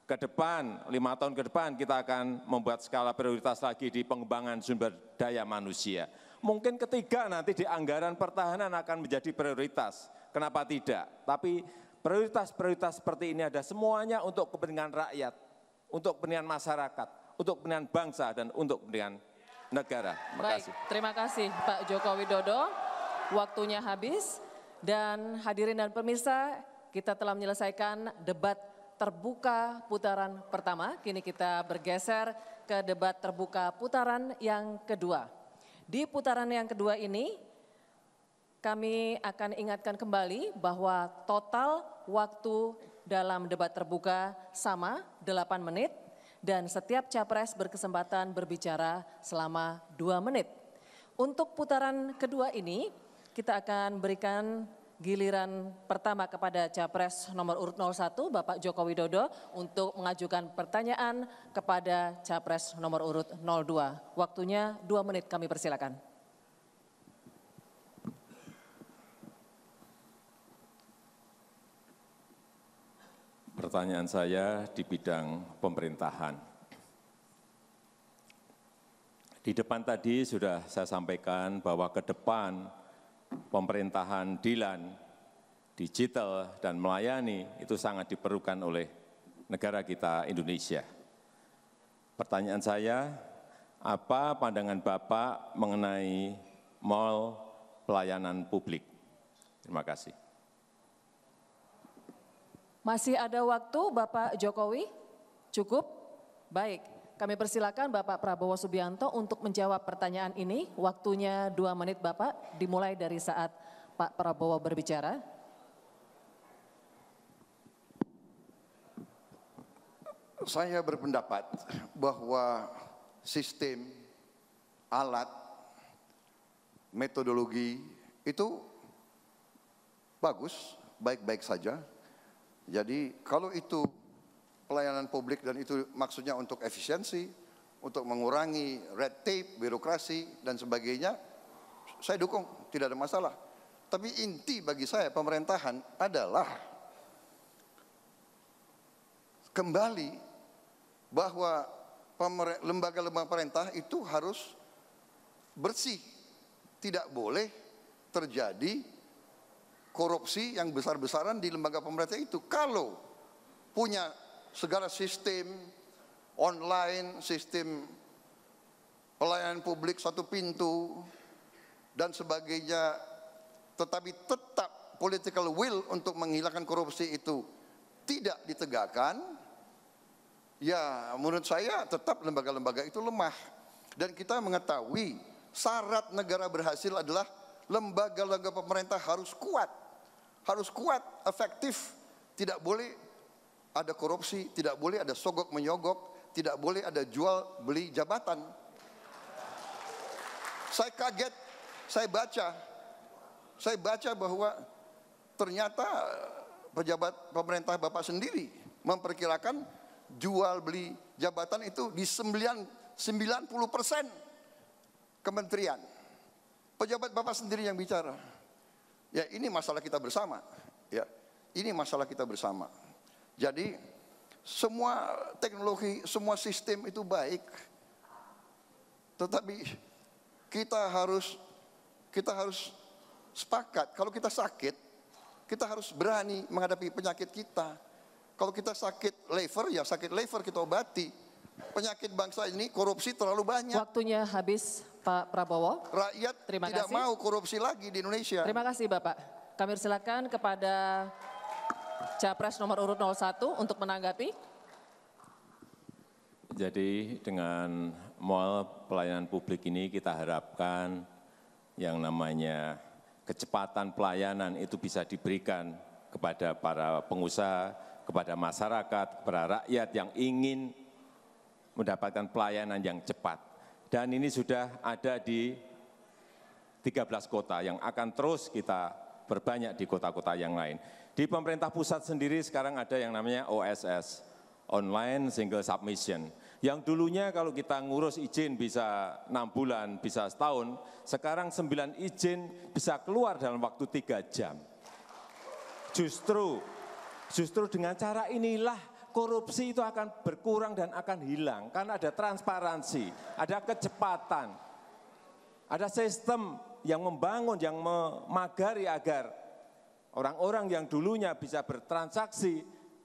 Ke depan, 5 tahun ke depan kita akan membuat skala prioritas lagi di pengembangan sumber daya manusia. Mungkin ketiga nanti di anggaran pertahanan akan menjadi prioritas. Kenapa tidak? Tapi prioritas-prioritas seperti ini ada semuanya untuk kepentingan rakyat, untuk kepentingan masyarakat, untuk kepentingan bangsa, dan untuk kepentingan negara. Terima kasih. Terima kasih Pak Joko Widodo. Waktunya habis. Dan hadirin dan pemirsa, kita telah menyelesaikan debat terbuka putaran pertama. Kini kita bergeser ke debat terbuka putaran yang kedua. Di putaran yang kedua ini, kami akan ingatkan kembali bahwa total waktu dalam debat terbuka sama 8 menit. Dan setiap capres berkesempatan berbicara selama 2 menit. Untuk putaran kedua ini, kita akan berikan giliran pertama kepada capres nomor urut 01, Bapak Joko Widodo, untuk mengajukan pertanyaan kepada capres nomor urut 02. Waktunya 2 menit, kami persilakan. Pertanyaan saya di bidang pemerintahan. Di depan tadi sudah saya sampaikan bahwa ke depan pemerintahan DILAN, digital dan melayani itu sangat diperlukan oleh negara kita Indonesia. Pertanyaan saya, apa pandangan Bapak mengenai mall pelayanan publik? Terima kasih. Masih ada waktu Bapak Jokowi? Cukup? Baik, kami persilakan Bapak Prabowo Subianto untuk menjawab pertanyaan ini. Waktunya 2 menit Bapak, dimulai dari saat Pak Prabowo berbicara. Saya berpendapat bahwa sistem, alat, metodologi itu bagus, baik-baik saja. Jadi kalau itu pelayanan publik dan itu maksudnya untuk efisiensi, untuk mengurangi red tape, birokrasi dan sebagainya, saya dukung, tidak ada masalah. Tapi inti bagi saya pemerintahan adalah kembali bahwa lembaga-lembaga pemerintah itu harus bersih. Tidak boleh terjadi korupsi yang besar-besaran di lembaga pemerintah itu. Kalau punya segala sistem online, sistem pelayanan publik satu pintu dan sebagainya, tetapi tetap political will untuk menghilangkan korupsi itu tidak ditegakkan, ya menurut saya tetap lembaga-lembaga itu lemah. Dan kita mengetahui syarat negara berhasil adalah lembaga-lembaga pemerintah harus kuat, efektif, tidak boleh ada korupsi, tidak boleh ada sogok menyogok, tidak boleh ada jual beli jabatan. Saya kaget, saya baca bahwa ternyata pejabat pemerintah Bapak sendiri memperkirakan jual beli jabatan itu di 90% kementerian. Pejabat Bapak sendiri yang bicara. Ya, ini masalah kita bersama. Ya, ini masalah kita bersama. Jadi semua teknologi, semua sistem itu baik. Tetapi kita harus sepakat, kalau kita sakit, kita harus berani menghadapi penyakit kita. Kalau kita sakit liver, ya sakit liver kita obati. Penyakit bangsa ini korupsi terlalu banyak. Waktunya habis, Pak Prabowo. Rakyat tidak mau korupsi lagi di Indonesia. Terima kasih Bapak. Kami silakan kepada Capres nomor urut 01 untuk menanggapi. Jadi dengan mall pelayanan publik ini kita harapkan yang namanya kecepatan pelayanan itu bisa diberikan kepada para pengusaha, kepada masyarakat, kepada rakyat yang ingin mendapatkan pelayanan yang cepat. Dan ini sudah ada di 13 kota yang akan terus kita berbanyak di kota-kota yang lain. Di pemerintah pusat sendiri sekarang ada yang namanya OSS, Online Single Submission. Yang dulunya kalau kita ngurus izin bisa 6 bulan, bisa setahun, sekarang 9 izin bisa keluar dalam waktu 3 jam. Justru dengan cara inilah korupsi itu akan berkurang dan akan hilang. Karena ada transparansi, ada kecepatan, ada sistem yang membangun, yang memagari agar orang-orang yang dulunya bisa bertransaksi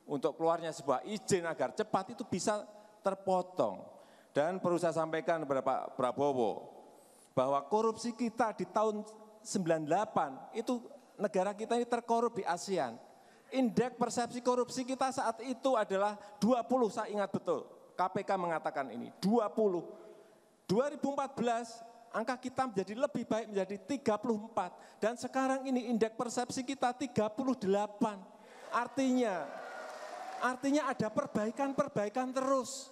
untuk keluarnya sebuah izin agar cepat itu bisa terpotong. Dan perlu saya sampaikan kepada Pak Prabowo bahwa korupsi kita di tahun 98 itu negara kita ini terkorup di ASEAN. Indeks persepsi korupsi kita saat itu adalah 20, saya ingat betul. KPK mengatakan ini, 20. 2014 angka kita menjadi lebih baik, menjadi 34. Dan sekarang ini indeks persepsi kita 38. Artinya ada perbaikan terus.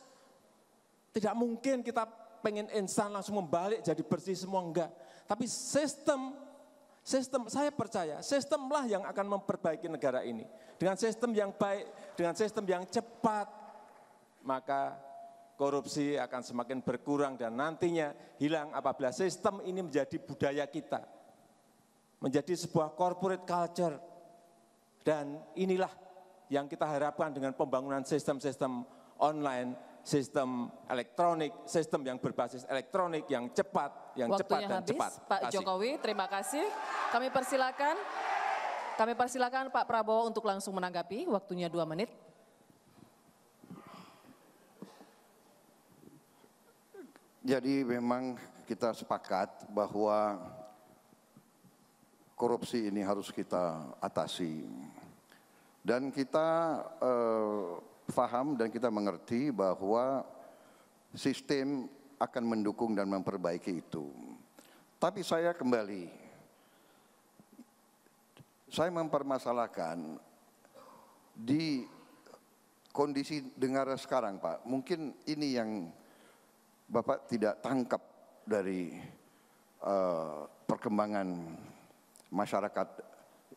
Tidak mungkin kita pengen instan langsung membalik jadi bersih semua, enggak. Tapi sistem saya percaya, sistemlah yang akan memperbaiki negara ini. Dengan sistem yang baik, dengan sistem yang cepat, maka korupsi akan semakin berkurang dan nantinya hilang apabila sistem ini menjadi budaya kita. Menjadi sebuah corporate culture. Dan inilah yang kita harapkan dengan pembangunan sistem-sistem online, sistem elektronik, sistem yang berbasis elektronik, yang cepat, yang Waktunya cepat dan habis, cepat. Pak Jokowi, terima kasih. Kami persilakan Pak Prabowo untuk langsung menanggapi, waktunya 2 menit. Jadi memang kita sepakat bahwa korupsi ini harus kita atasi. Dan kita paham dan kita mengerti bahwa sistem akan mendukung dan memperbaiki itu. Tapi saya mempermasalahkan di kondisi negara sekarang, Pak. Mungkin ini yang Bapak tidak tangkap dari perkembangan masyarakat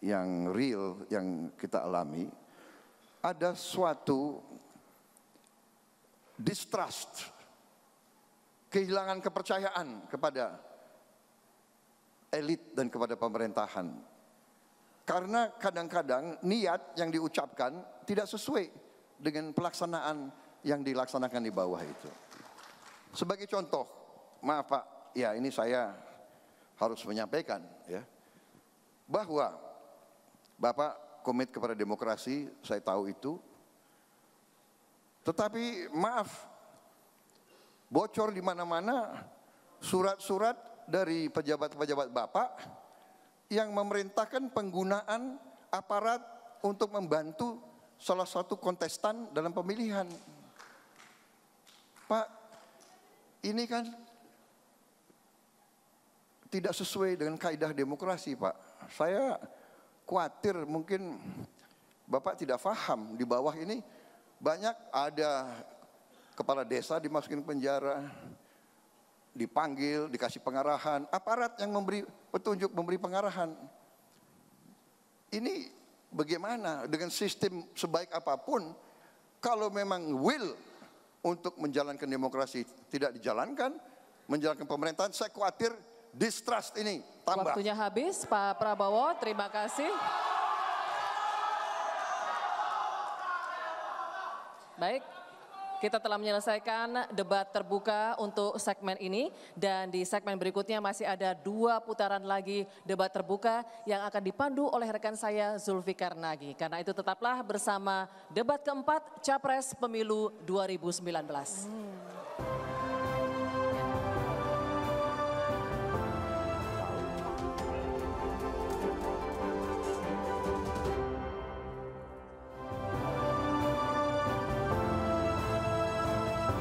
yang real yang kita alami. Ada suatu distrust, kehilangan kepercayaan kepada elit dan kepada pemerintahan. Karena kadang-kadang niat yang diucapkan tidak sesuai dengan pelaksanaan yang dilaksanakan di bawah itu. Sebagai contoh, maaf Pak, ya ini saya harus menyampaikan ya, bahwa Bapak komit kepada demokrasi, saya tahu itu. Tetapi maaf, bocor di mana-mana surat-surat dari pejabat-pejabat Bapak yang memerintahkan penggunaan aparat untuk membantu salah satu kontestan dalam pemilihan. Pak, ini kan tidak sesuai dengan kaidah demokrasi, Pak. Saya khawatir mungkin Bapak tidak paham, di bawah ini banyak ada kepala desa dimasukin penjara, dipanggil, dikasih pengarahan, aparat yang memberi petunjuk, memberi pengarahan. Ini bagaimana dengan sistem sebaik apapun, kalau memang will untuk menjalankan demokrasi tidak dijalankan, menjalankan pemerintahan, saya khawatir distrust ini tambah. Waktunya habis, Pak Prabowo, terima kasih. Baik, kita telah menyelesaikan debat terbuka untuk segmen ini, dan di segmen berikutnya masih ada 2 putaran lagi debat terbuka yang akan dipandu oleh rekan saya Zulfikar Nagy. Karena itu tetaplah bersama debat keempat Capres Pemilu 2019.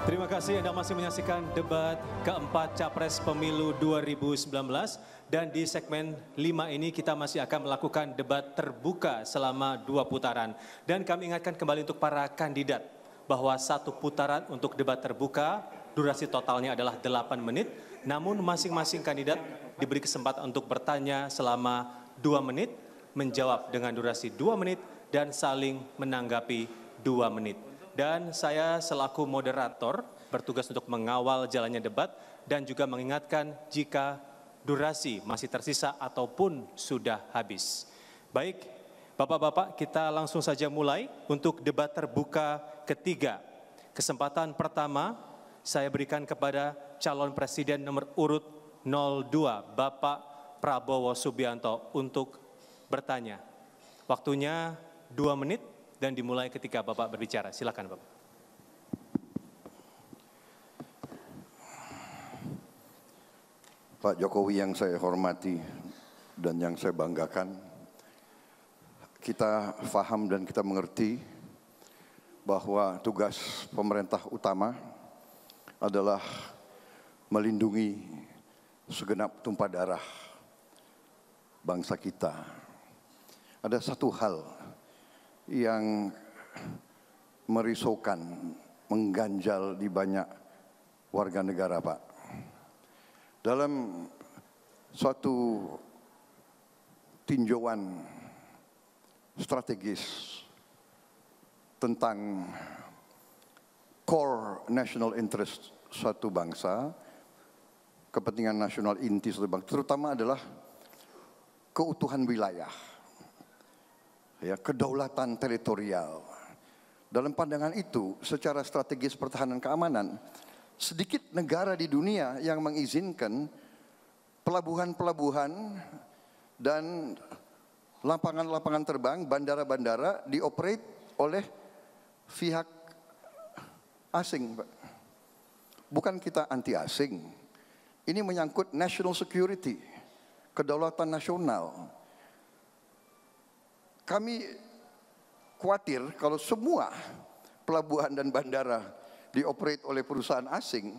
Terima kasih Anda masih menyaksikan debat keempat Capres Pemilu 2019, dan di segmen 5 ini kita masih akan melakukan debat terbuka selama 2 putaran. Dan kami ingatkan kembali untuk para kandidat bahwa 1 putaran untuk debat terbuka durasi totalnya adalah 8 menit, namun masing-masing kandidat diberi kesempatan untuk bertanya selama 2 menit, menjawab dengan durasi 2 menit, dan saling menanggapi 2 menit. Dan saya selaku moderator bertugas untuk mengawal jalannya debat dan juga mengingatkan jika durasi masih tersisa ataupun sudah habis. Baik, Bapak-Bapak, kita langsung saja mulai untuk debat terbuka ketiga. Kesempatan pertama saya berikan kepada calon presiden nomor urut 02, Bapak Prabowo Subianto, untuk bertanya. Waktunya 2 menit. Dan dimulai ketika Bapak berbicara. Silakan Bapak. Pak Jokowi yang saya hormati dan yang saya banggakan, kita paham dan kita mengerti bahwa tugas pemerintah utama adalah melindungi segenap tumpah darah bangsa kita. Ada satu hal yang merisaukan, mengganjal di banyak warga negara, Pak. Dalam suatu tinjauan strategis tentang core national interest suatu bangsa, kepentingan nasional inti suatu bangsa, terutama adalah keutuhan wilayah, ya, kedaulatan teritorial. Dalam pandangan itu, secara strategis pertahanan keamanan, sedikit negara di dunia yang mengizinkan pelabuhan-pelabuhan dan lapangan-lapangan terbang, bandara-bandara dioperate oleh pihak asing, Pak. Bukan kita anti asing. Ini menyangkut national security, kedaulatan nasional. Kami khawatir kalau semua pelabuhan dan bandara dioperate oleh perusahaan asing,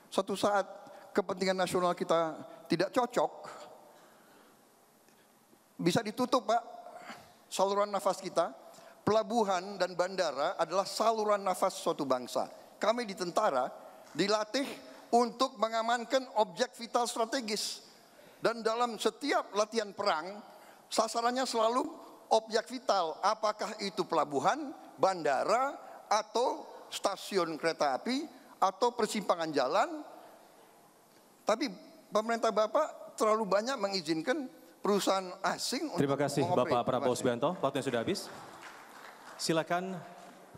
suatu saat kepentingan nasional kita tidak cocok, bisa ditutup, Pak, saluran nafas kita. Pelabuhan dan bandara adalah saluran nafas suatu bangsa. Kami di tentara dilatih untuk mengamankan objek vital strategis. Dan dalam setiap latihan perang, sasarannya selalu objek vital, apakah itu pelabuhan, bandara, atau stasiun kereta api, atau persimpangan jalan. Tapi pemerintah Bapak terlalu banyak mengizinkan perusahaan asing. Terima kasih Bapak Prabowo Subianto, waktunya sudah habis. Silakan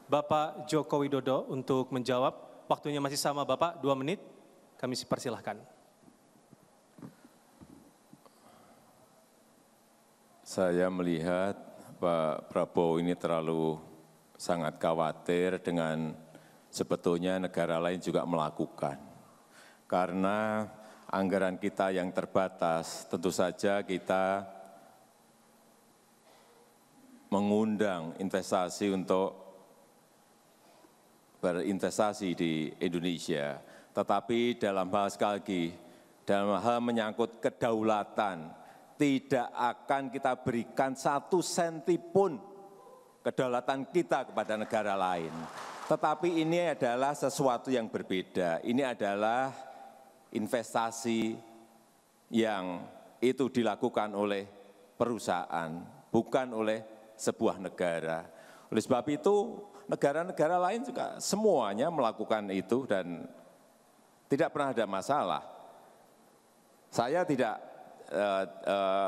Bapak Joko Widodo untuk menjawab. Waktunya masih sama Bapak, 2 menit. Kami persilahkan. Saya melihat Pak Prabowo ini terlalu sangat khawatir dengan sebetulnya negara lain juga melakukan. Karena anggaran kita yang terbatas, tentu saja kita mengundang investasi untuk berinvestasi di Indonesia. Tetapi dalam hal sekali lagi, dalam hal menyangkut kedaulatan, tidak akan kita berikan 1 senti pun kedaulatan kita kepada negara lain. Tetapi ini adalah sesuatu yang berbeda. Ini adalah investasi yang itu dilakukan oleh perusahaan, bukan oleh sebuah negara. Oleh sebab itu, negara-negara lain juga semuanya melakukan itu dan tidak pernah ada masalah. Saya tidak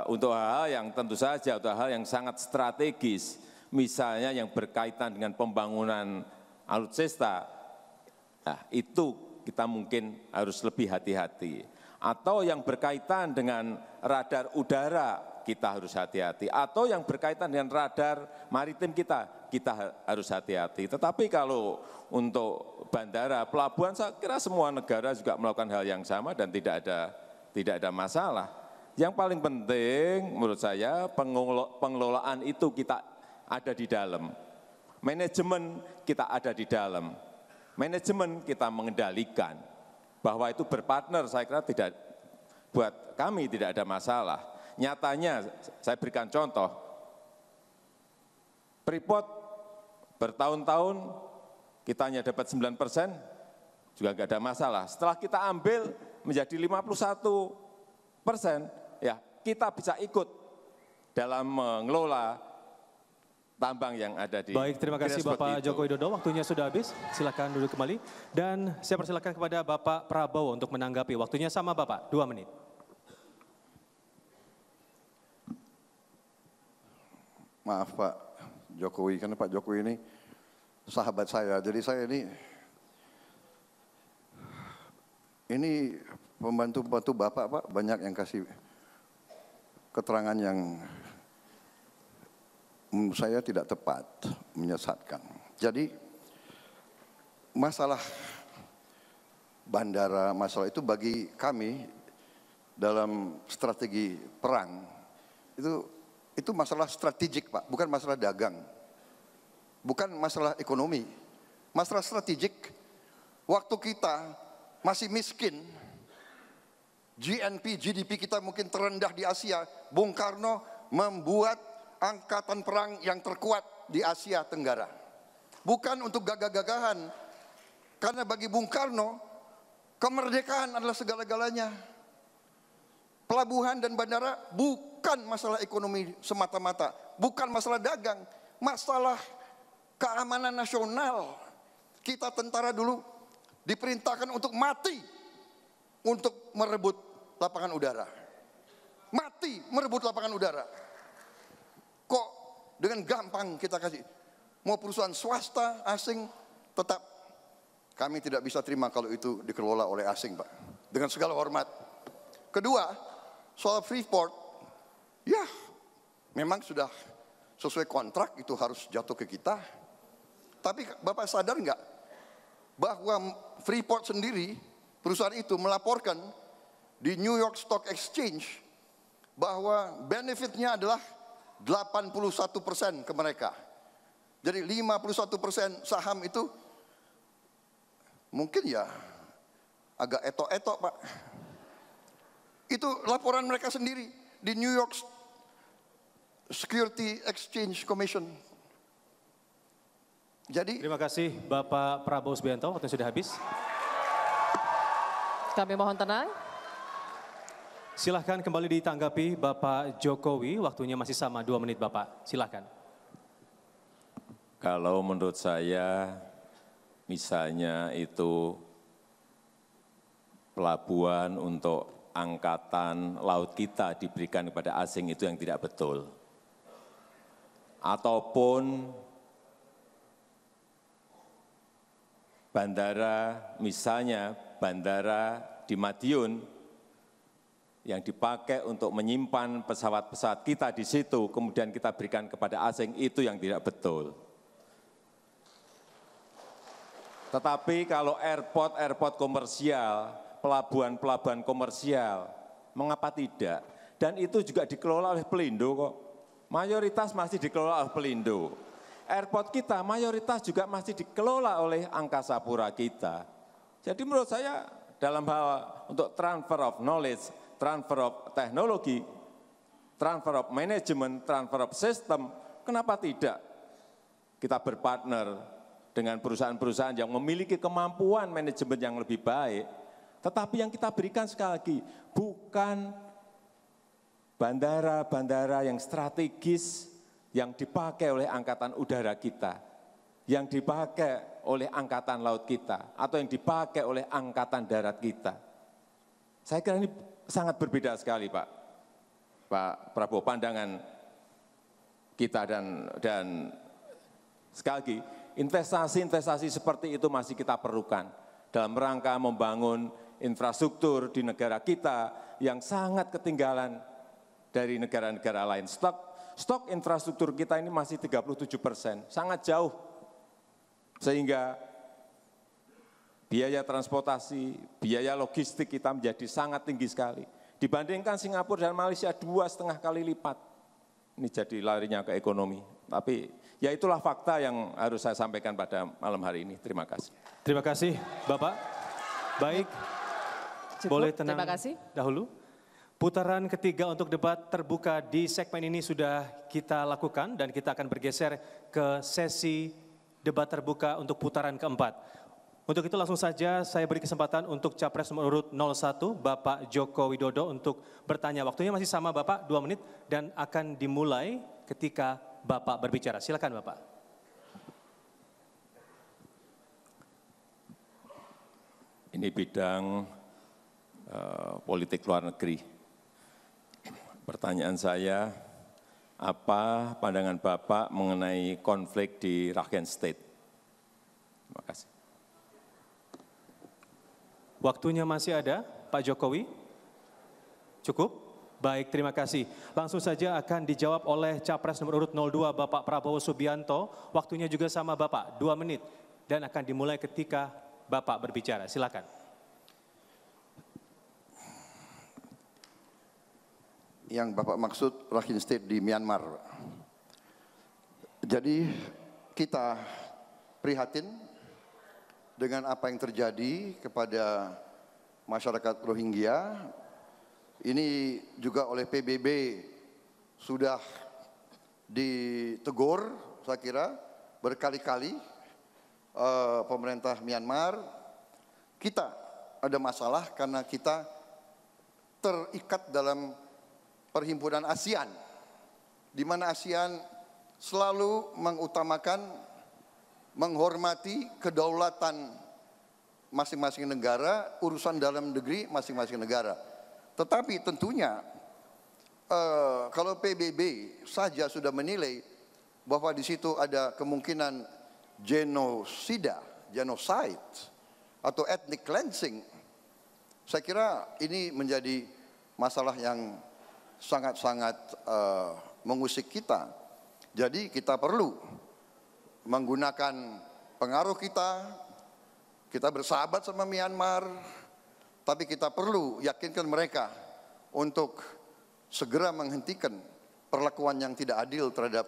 untuk hal-hal yang tentu saja, untuk hal yang sangat strategis, misalnya yang berkaitan dengan pembangunan alutsista, nah itu kita mungkin harus lebih hati-hati. Atau yang berkaitan dengan radar udara, kita harus hati-hati. Atau yang berkaitan dengan radar maritim kita harus hati-hati. Tetapi kalau untuk bandara, pelabuhan, saya kira semua negara juga melakukan hal yang sama dan tidak ada masalah. Yang paling penting menurut saya pengelolaan itu kita ada di dalam. Manajemen kita ada di dalam. Manajemen kita mengendalikan. Bahwa itu berpartner saya kira tidak, buat kami tidak ada masalah. Nyatanya saya berikan contoh. Freeport bertahun-tahun kita hanya dapat 9%, juga enggak ada masalah. Setelah kita ambil menjadi 51%, ya kita bisa ikut dalam mengelola tambang yang ada di. Baik, terima kasih Bapak Joko Widodo. Waktunya sudah habis. Silakan duduk kembali. Dan saya persilakan kepada Bapak Prabowo untuk menanggapi. Waktunya sama Bapak, 2 menit. Maaf Pak Jokowi, karena Pak Jokowi ini sahabat saya. Jadi saya ini pembantu-pembantu Bapak Pak, banyak yang kasih keterangan yang menurut saya tidak tepat, menyesatkan. Jadi masalah bandara, masalah itu bagi kami dalam strategi perang itu masalah strategik Pak, bukan masalah dagang, bukan masalah ekonomi, masalah strategik. Waktu kita masih miskin, GDP kita mungkin terendah di Asia, Bung Karno membuat angkatan perang yang terkuat di Asia Tenggara. Bukan untuk gagah-gagahan, karena bagi Bung Karno, kemerdekaan adalah segala-galanya. Pelabuhan dan bandara bukan masalah ekonomi semata-mata, bukan masalah dagang, masalah keamanan nasional. Kita tentara dulu diperintahkan untuk mati untuk merebut lapangan udara. Mati merebut lapangan udara. Kok dengan gampang kita kasih, mau perusahaan swasta, asing, tetap kami tidak bisa terima kalau itu dikelola oleh asing Pak. Dengan segala hormat. Kedua, soal Freeport, ya memang sudah sesuai kontrak itu harus jatuh ke kita. Tapi Bapak sadar nggak bahwa Freeport sendiri, perusahaan itu melaporkan di New York Stock Exchange bahwa benefitnya adalah 81% ke mereka. Jadi 51% saham itu mungkin ya agak etok-etok Pak. Itu laporan mereka sendiri di New York Security Exchange Commission. Jadi terima kasih Bapak Prabowo Subianto, waktu sudah habis. Kami mohon tenang. Silahkan kembali ditanggapi Bapak Jokowi, waktunya masih sama 2 menit Bapak, silahkan. Kalau menurut saya, misalnya itu pelabuhan untuk angkatan laut kita diberikan kepada asing itu yang tidak betul. Ataupun bandara, misalnya bandara di Madiun yang dipakai untuk menyimpan pesawat-pesawat kita di situ, kemudian kita berikan kepada asing, itu yang tidak betul. Tetapi kalau airport komersial, pelabuhan komersial, mengapa tidak? Dan itu juga dikelola oleh Pelindo kok. Mayoritas masih dikelola oleh Pelindo. Airport kita mayoritas juga masih dikelola oleh Angkasa Pura kita. Jadi menurut saya dalam hal untuk transfer of knowledge, transfer of teknologi, transfer of management, transfer of system, kenapa tidak kita berpartner dengan perusahaan-perusahaan yang memiliki kemampuan manajemen yang lebih baik. Tetapi yang kita berikan sekali lagi bukan bandara-bandara yang strategis yang dipakai oleh Angkatan Udara kita, yang dipakai oleh Angkatan Laut kita, atau yang dipakai oleh Angkatan Darat kita. Saya kira ini sangat berbeda sekali Pak Prabowo, pandangan kita dan sekali lagi, investasi-investasi seperti itu masih kita perlukan dalam rangka membangun infrastruktur di negara kita yang sangat ketinggalan dari negara-negara lain. Stok infrastruktur kita ini masih 37%, sangat jauh. Sehingga biaya transportasi, biaya logistik kita menjadi sangat tinggi sekali. Dibandingkan Singapura dan Malaysia 2,5 kali lipat. Ini jadi larinya ke ekonomi. Tapi ya itulah fakta yang harus saya sampaikan pada malam hari ini. Terima kasih. Terima kasih Bapak. Baik, boleh tenang terima kasih. dahulu. Putaran ketiga untuk debat terbuka di segmen ini sudah kita lakukan dan kita akan bergeser ke sesi debat terbuka untuk putaran keempat. Untuk itu langsung saja saya beri kesempatan untuk Capres nomor urut 01 Bapak Joko Widodo untuk bertanya. Waktunya masih sama Bapak 2 menit dan akan dimulai ketika Bapak berbicara. Silakan Bapak. Ini bidang politik luar negeri. Pertanyaan saya, apa pandangan Bapak mengenai konflik di Rakhine State? Terima kasih. Waktunya masih ada, Pak Jokowi? Cukup? Baik, terima kasih. Langsung saja akan dijawab oleh Capres nomor urut 02 Bapak Prabowo Subianto. Waktunya juga sama Bapak, 2 menit. Dan akan dimulai ketika Bapak berbicara. Silakan. Yang Bapak maksud Rakhine State di Myanmar. Jadi kita prihatin dengan apa yang terjadi kepada masyarakat Rohingya. Ini juga oleh PBB sudah ditegur, saya kira berkali-kali pemerintah Myanmar. Kita ada masalah karena kita terikat dalam Perhimpunan ASEAN, di mana ASEAN selalu mengutamakan, menghormati kedaulatan masing-masing negara, urusan dalam negeri masing-masing negara. Tetapi tentunya kalau PBB saja sudah menilai bahwa di situ ada kemungkinan genosida, genocide atau ethnic cleansing, saya kira ini menjadi masalah yang sangat-sangat mengusik kita. Jadi kita perlu menggunakan pengaruh kita bersahabat sama Myanmar, tapi kita perlu yakinkan mereka untuk segera menghentikan perlakuan yang tidak adil terhadap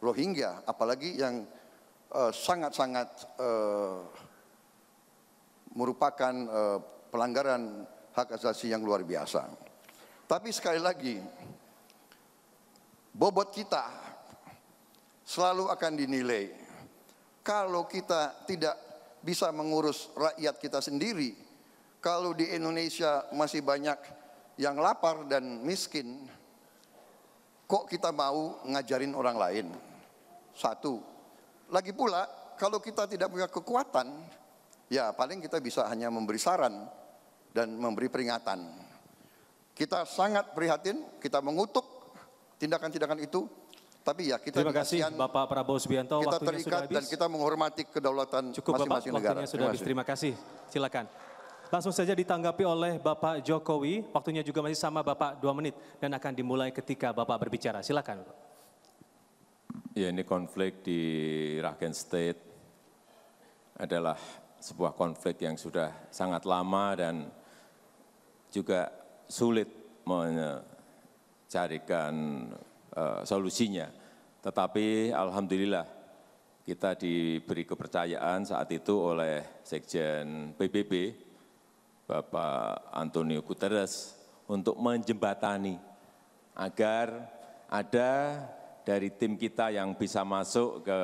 Rohingya, apalagi yang sangat-sangat merupakan pelanggaran hak asasi yang luar biasa. Tapi sekali lagi, bobot kita selalu akan dinilai. Kalau kita tidak bisa mengurus rakyat kita sendiri, kalau di Indonesia masih banyak yang lapar dan miskin, kok kita mau ngajarin orang lain? Satu. Lagi pula, kalau kita tidak punya kekuatan, ya paling kita bisa hanya memberi saran dan memberi peringatan. Kita sangat prihatin, kita mengutuk tindakan-tindakan itu, Tapi ya kita terima kasih ASEAN, Bapak Prabowo Subianto, kita waktunya sudah terikat habis. dan kita menghormati kedaulatan masing-masing negara. Waktunya sudah habis. Terima kasih. Silakan. Langsung saja ditanggapi oleh Bapak Jokowi. Waktunya juga masih sama Bapak 2 menit dan akan dimulai ketika Bapak berbicara. Silakan. Ya, ini konflik di Rakhine State adalah sebuah konflik yang sudah sangat lama dan juga sulit mencarikan solusinya. Tetapi alhamdulillah kita diberi kepercayaan saat itu oleh Sekjen PBB, Bapak Antonio Guterres, untuk menjembatani agar ada dari tim kita yang bisa masuk ke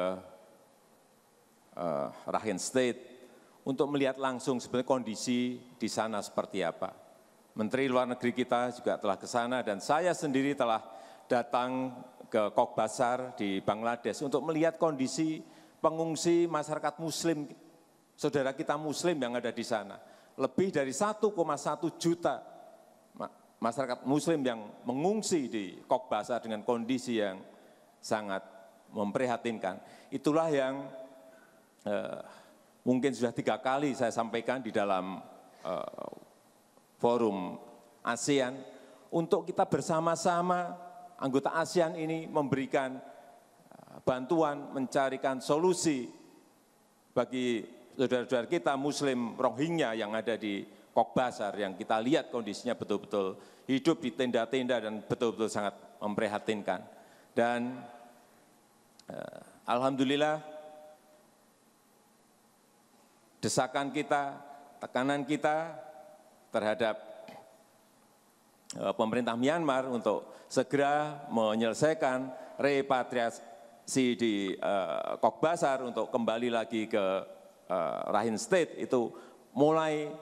Rakhine State untuk melihat langsung sebenarnya kondisi di sana seperti apa. Menteri Luar Negeri kita juga telah ke sana dan saya sendiri telah datang ke Cox's Bazar di Bangladesh untuk melihat kondisi pengungsi masyarakat Muslim, saudara kita Muslim yang ada di sana. Lebih dari 1,1 juta masyarakat Muslim yang mengungsi di Cox's Bazar dengan kondisi yang sangat memprihatinkan. Itulah yang mungkin sudah 3 kali saya sampaikan di dalam forum ASEAN untuk kita bersama-sama anggota ASEAN ini memberikan bantuan, mencarikan solusi bagi saudara-saudara kita Muslim Rohingya yang ada di Cox's Bazar yang kita lihat kondisinya betul-betul hidup di tenda-tenda dan betul-betul sangat memprihatinkan. Dan alhamdulillah desakan kita, tekanan kita terhadap pemerintah Myanmar untuk segera menyelesaikan repatriasi di Cox's Bazar untuk kembali lagi ke Rakhine State itu mulai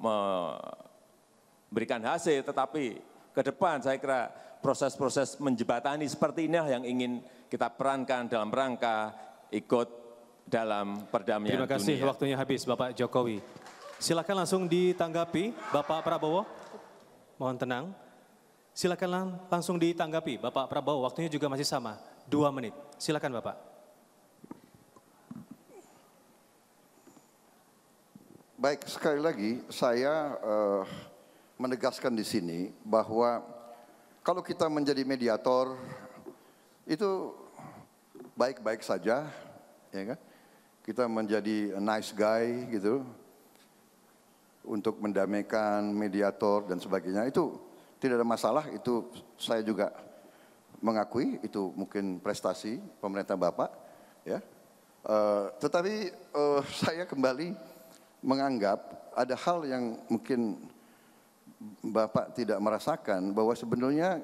memberikan hasil, tetapi ke depan saya kira proses-proses menjembatani seperti inilah yang ingin kita perankan dalam rangka ikut dalam perdamaian dunia. Terima kasih, waktunya habis Bapak Jokowi. Silakan langsung ditanggapi Bapak Prabowo. Mohon tenang. Silakan langsung ditanggapi Bapak Prabowo, waktunya juga masih sama, 2 menit. Silakan Bapak. Baik, sekali lagi saya menegaskan di sini bahwa kalau kita menjadi mediator itu baik-baik saja, ya kan? Kita menjadi a nice guy gitu untuk mendamaikan, mediator dan sebagainya, itu tidak ada masalah. Itu saya juga mengakui itu mungkin prestasi pemerintah Bapak, ya. Tetapi saya kembali menganggap ada hal yang mungkin Bapak tidak merasakan, bahwa sebenarnya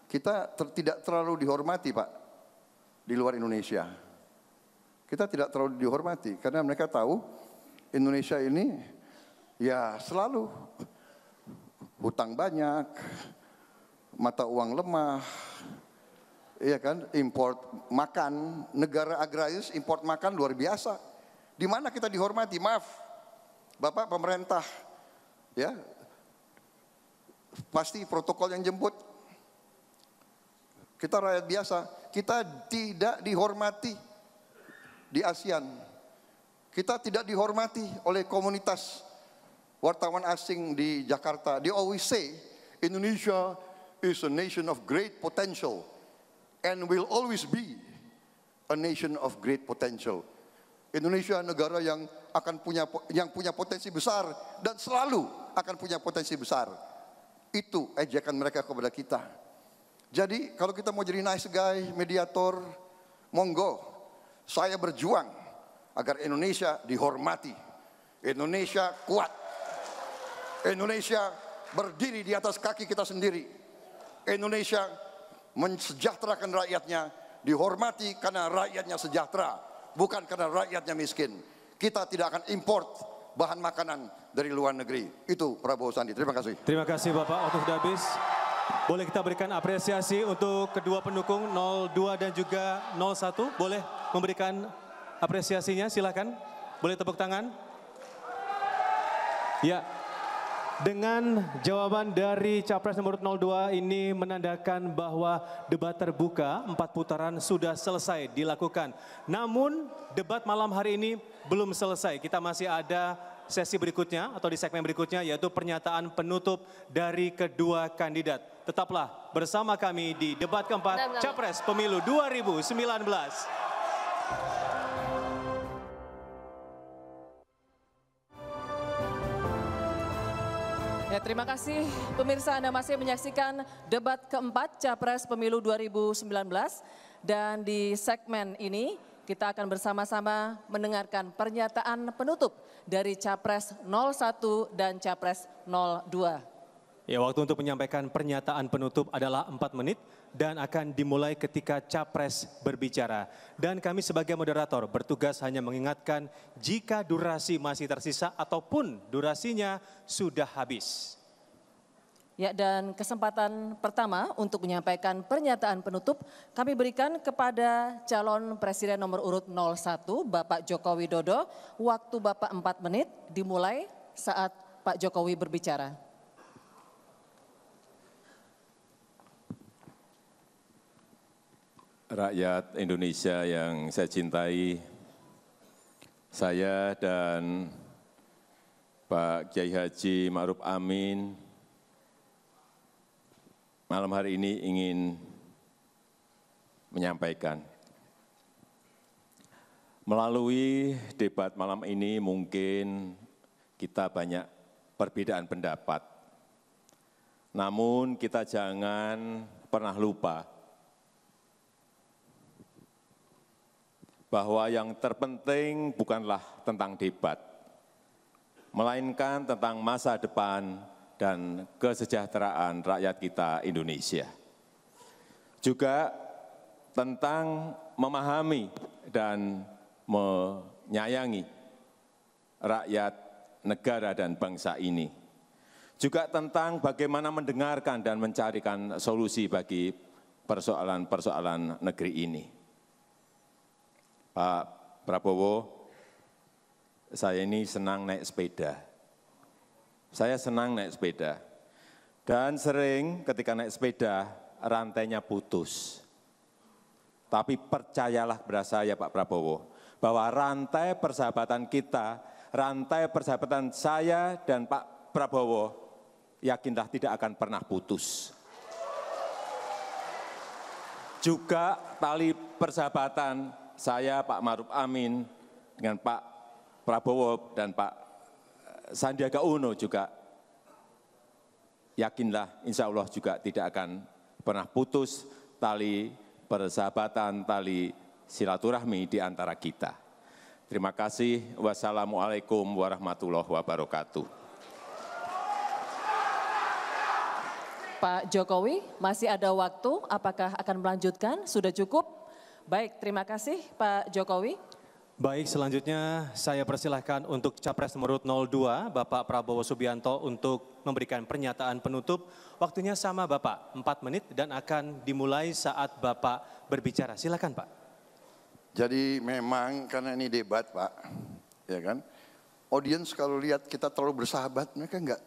kita tidak terlalu dihormati, Pak, di luar Indonesia. Kita tidak terlalu dihormati karena mereka tahu Indonesia ini ya selalu hutang banyak, mata uang lemah, iya kan, import makan, negara agraris import makan luar biasa. Di mana kita dihormati? Maaf, Bapak pemerintah, ya pasti protokol yang jemput. Kita rakyat biasa, kita tidak dihormati di ASEAN. Kita tidak dihormati oleh komunitas wartawan asing di Jakarta. They always say Indonesia is a nation of great potential and will always be a nation of great potential. Indonesia negara yang akan punya potensi besar dan selalu akan punya potensi besar. Itu ejekan mereka kepada kita. Jadi kalau kita mau jadi nice guy, mediator, monggo. Saya berjuang agar Indonesia dihormati. Indonesia kuat. Indonesia berdiri di atas kaki kita sendiri. Indonesia mensejahterakan rakyatnya, dihormati karena rakyatnya sejahtera, bukan karena rakyatnya miskin. Kita tidak akan import bahan makanan dari luar negeri. Itu Prabowo Sandi. Terima kasih. Terima kasih Bapak, waktu sudah habis. Boleh kita berikan apresiasi untuk kedua pendukung 02 dan juga 01. Boleh memberikan apresiasinya, silakan. Boleh tepuk tangan. Ya, Dengan jawaban dari Capres nomor 02 ini menandakan bahwa debat terbuka 4 putaran sudah selesai dilakukan. Namun debat malam hari ini belum selesai. Kita masih ada sesi berikutnya atau di segmen berikutnya yaitu pernyataan penutup dari kedua kandidat. Tetaplah bersama kami di debat keempat Capres Pemilu 2019. Ya, terima kasih pemirsa, Anda masih menyaksikan debat keempat Capres Pemilu 2019 dan di segmen ini kita akan bersama-sama mendengarkan pernyataan penutup dari Capres 01 dan Capres 02. Ya, waktu untuk menyampaikan pernyataan penutup adalah 4 menit dan akan dimulai ketika Capres berbicara. Dan kami sebagai moderator bertugas hanya mengingatkan jika durasi masih tersisa ataupun durasinya sudah habis. Ya, dan kesempatan pertama untuk menyampaikan pernyataan penutup kami berikan kepada calon presiden nomor urut 01 Bapak Joko Widodo. Waktu Bapak 4 menit dimulai saat Pak Jokowi berbicara. Rakyat Indonesia yang saya cintai, saya dan Pak Kiai Haji Ma'ruf Amin malam hari ini ingin menyampaikan. Melalui debat malam ini mungkin kita banyak perbedaan pendapat. Namun kita jangan pernah lupa bahwa yang terpenting bukanlah tentang debat, melainkan tentang masa depan dan kesejahteraan rakyat kita Indonesia. Juga tentang memahami dan menyayangi rakyat, negara, dan bangsa ini. Juga tentang bagaimana mendengarkan dan mencarikan solusi bagi persoalan-persoalan negeri ini. Pak Prabowo, saya ini senang naik sepeda. Saya senang naik sepeda. Dan sering ketika naik sepeda, rantainya putus. Tapi percayalah kepada saya Pak Prabowo, bahwa rantai persahabatan kita, rantai persahabatan saya dan Pak Prabowo, yakinlah tidak akan pernah putus. Juga tali persahabatan saya, Pak Ma'ruf Amin, dengan Pak Prabowo dan Pak Sandiaga Uno juga, yakinlah insya Allah juga tidak akan pernah putus tali persahabatan, tali silaturahmi di antara kita. Terima kasih. Wassalamualaikum warahmatullahi wabarakatuh. Pak Jokowi, masih ada waktu, apakah akan melanjutkan? Sudah cukup? Baik, terima kasih Pak Jokowi. Baik, selanjutnya saya persilahkan untuk Capres nomor 02, Bapak Prabowo Subianto untuk memberikan pernyataan penutup. Waktunya sama Bapak, 4 menit dan akan dimulai saat Bapak berbicara. Silakan Pak. Jadi memang karena ini debat Pak, ya kan, audiens kalau lihat kita terlalu bersahabat, mereka enggak.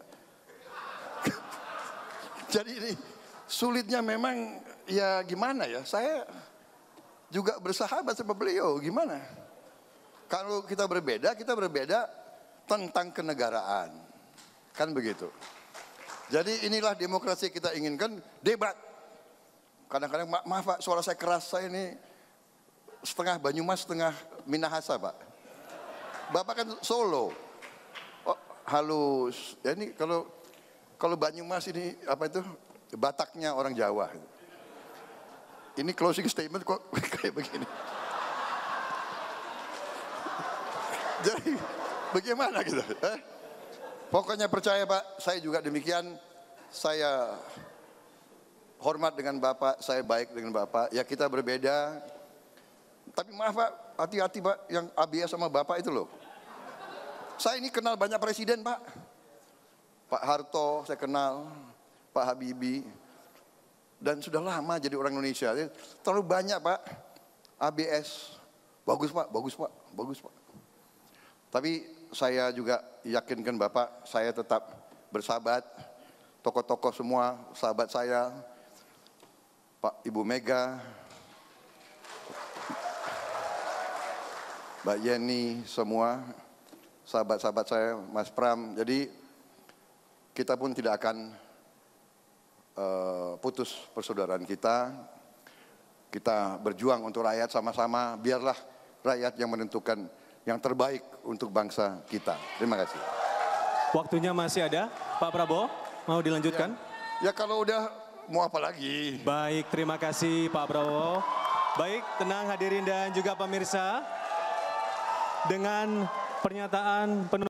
Jadi ini sulitnya memang ya gimana ya, saya juga bersahabat sama beliau, gimana? Kalau kita berbeda tentang kenegaraan. Kan begitu. Jadi inilah demokrasi kita inginkan, debat. Kadang-kadang maaf Pak, suara saya keras, saya ini setengah Banyumas, setengah Minahasa Pak. Bapak kan Solo. Oh, halus. Ya ini kalau Banyumas ini apa itu? Bataknya orang Jawa. Ini closing statement kok kayak begini. Jadi bagaimana gitu? Pokoknya percaya Pak, saya juga demikian. Saya hormat dengan Bapak, saya baik dengan Bapak. Ya kita berbeda. Tapi maaf Pak, hati-hati Pak, yang ABS sama Bapak itu loh. Saya ini kenal banyak presiden Pak. Pak Harto saya kenal, Pak Habibie. Dan sudah lama jadi orang Indonesia. Terlalu banyak Pak, ABS. Bagus Pak, bagus Pak, bagus Pak. Tapi saya juga yakinkan Bapak, saya tetap bersahabat, tokoh-tokoh semua, sahabat saya, Pak Ibu Mega, Mbak Yeni, semua sahabat-sahabat saya, Mas Pram. Jadi kita pun tidak akan putus persaudaraan kita. Kita berjuang untuk rakyat sama-sama, biarlah rakyat yang menentukan yang terbaik untuk bangsa kita. Terima kasih. Waktunya masih ada, Pak Prabowo, mau dilanjutkan? Ya kalau udah mau apa lagi? Baik, terima kasih Pak Prabowo. Baik, tenang hadirin dan juga pemirsa. Dengan pernyataan penutup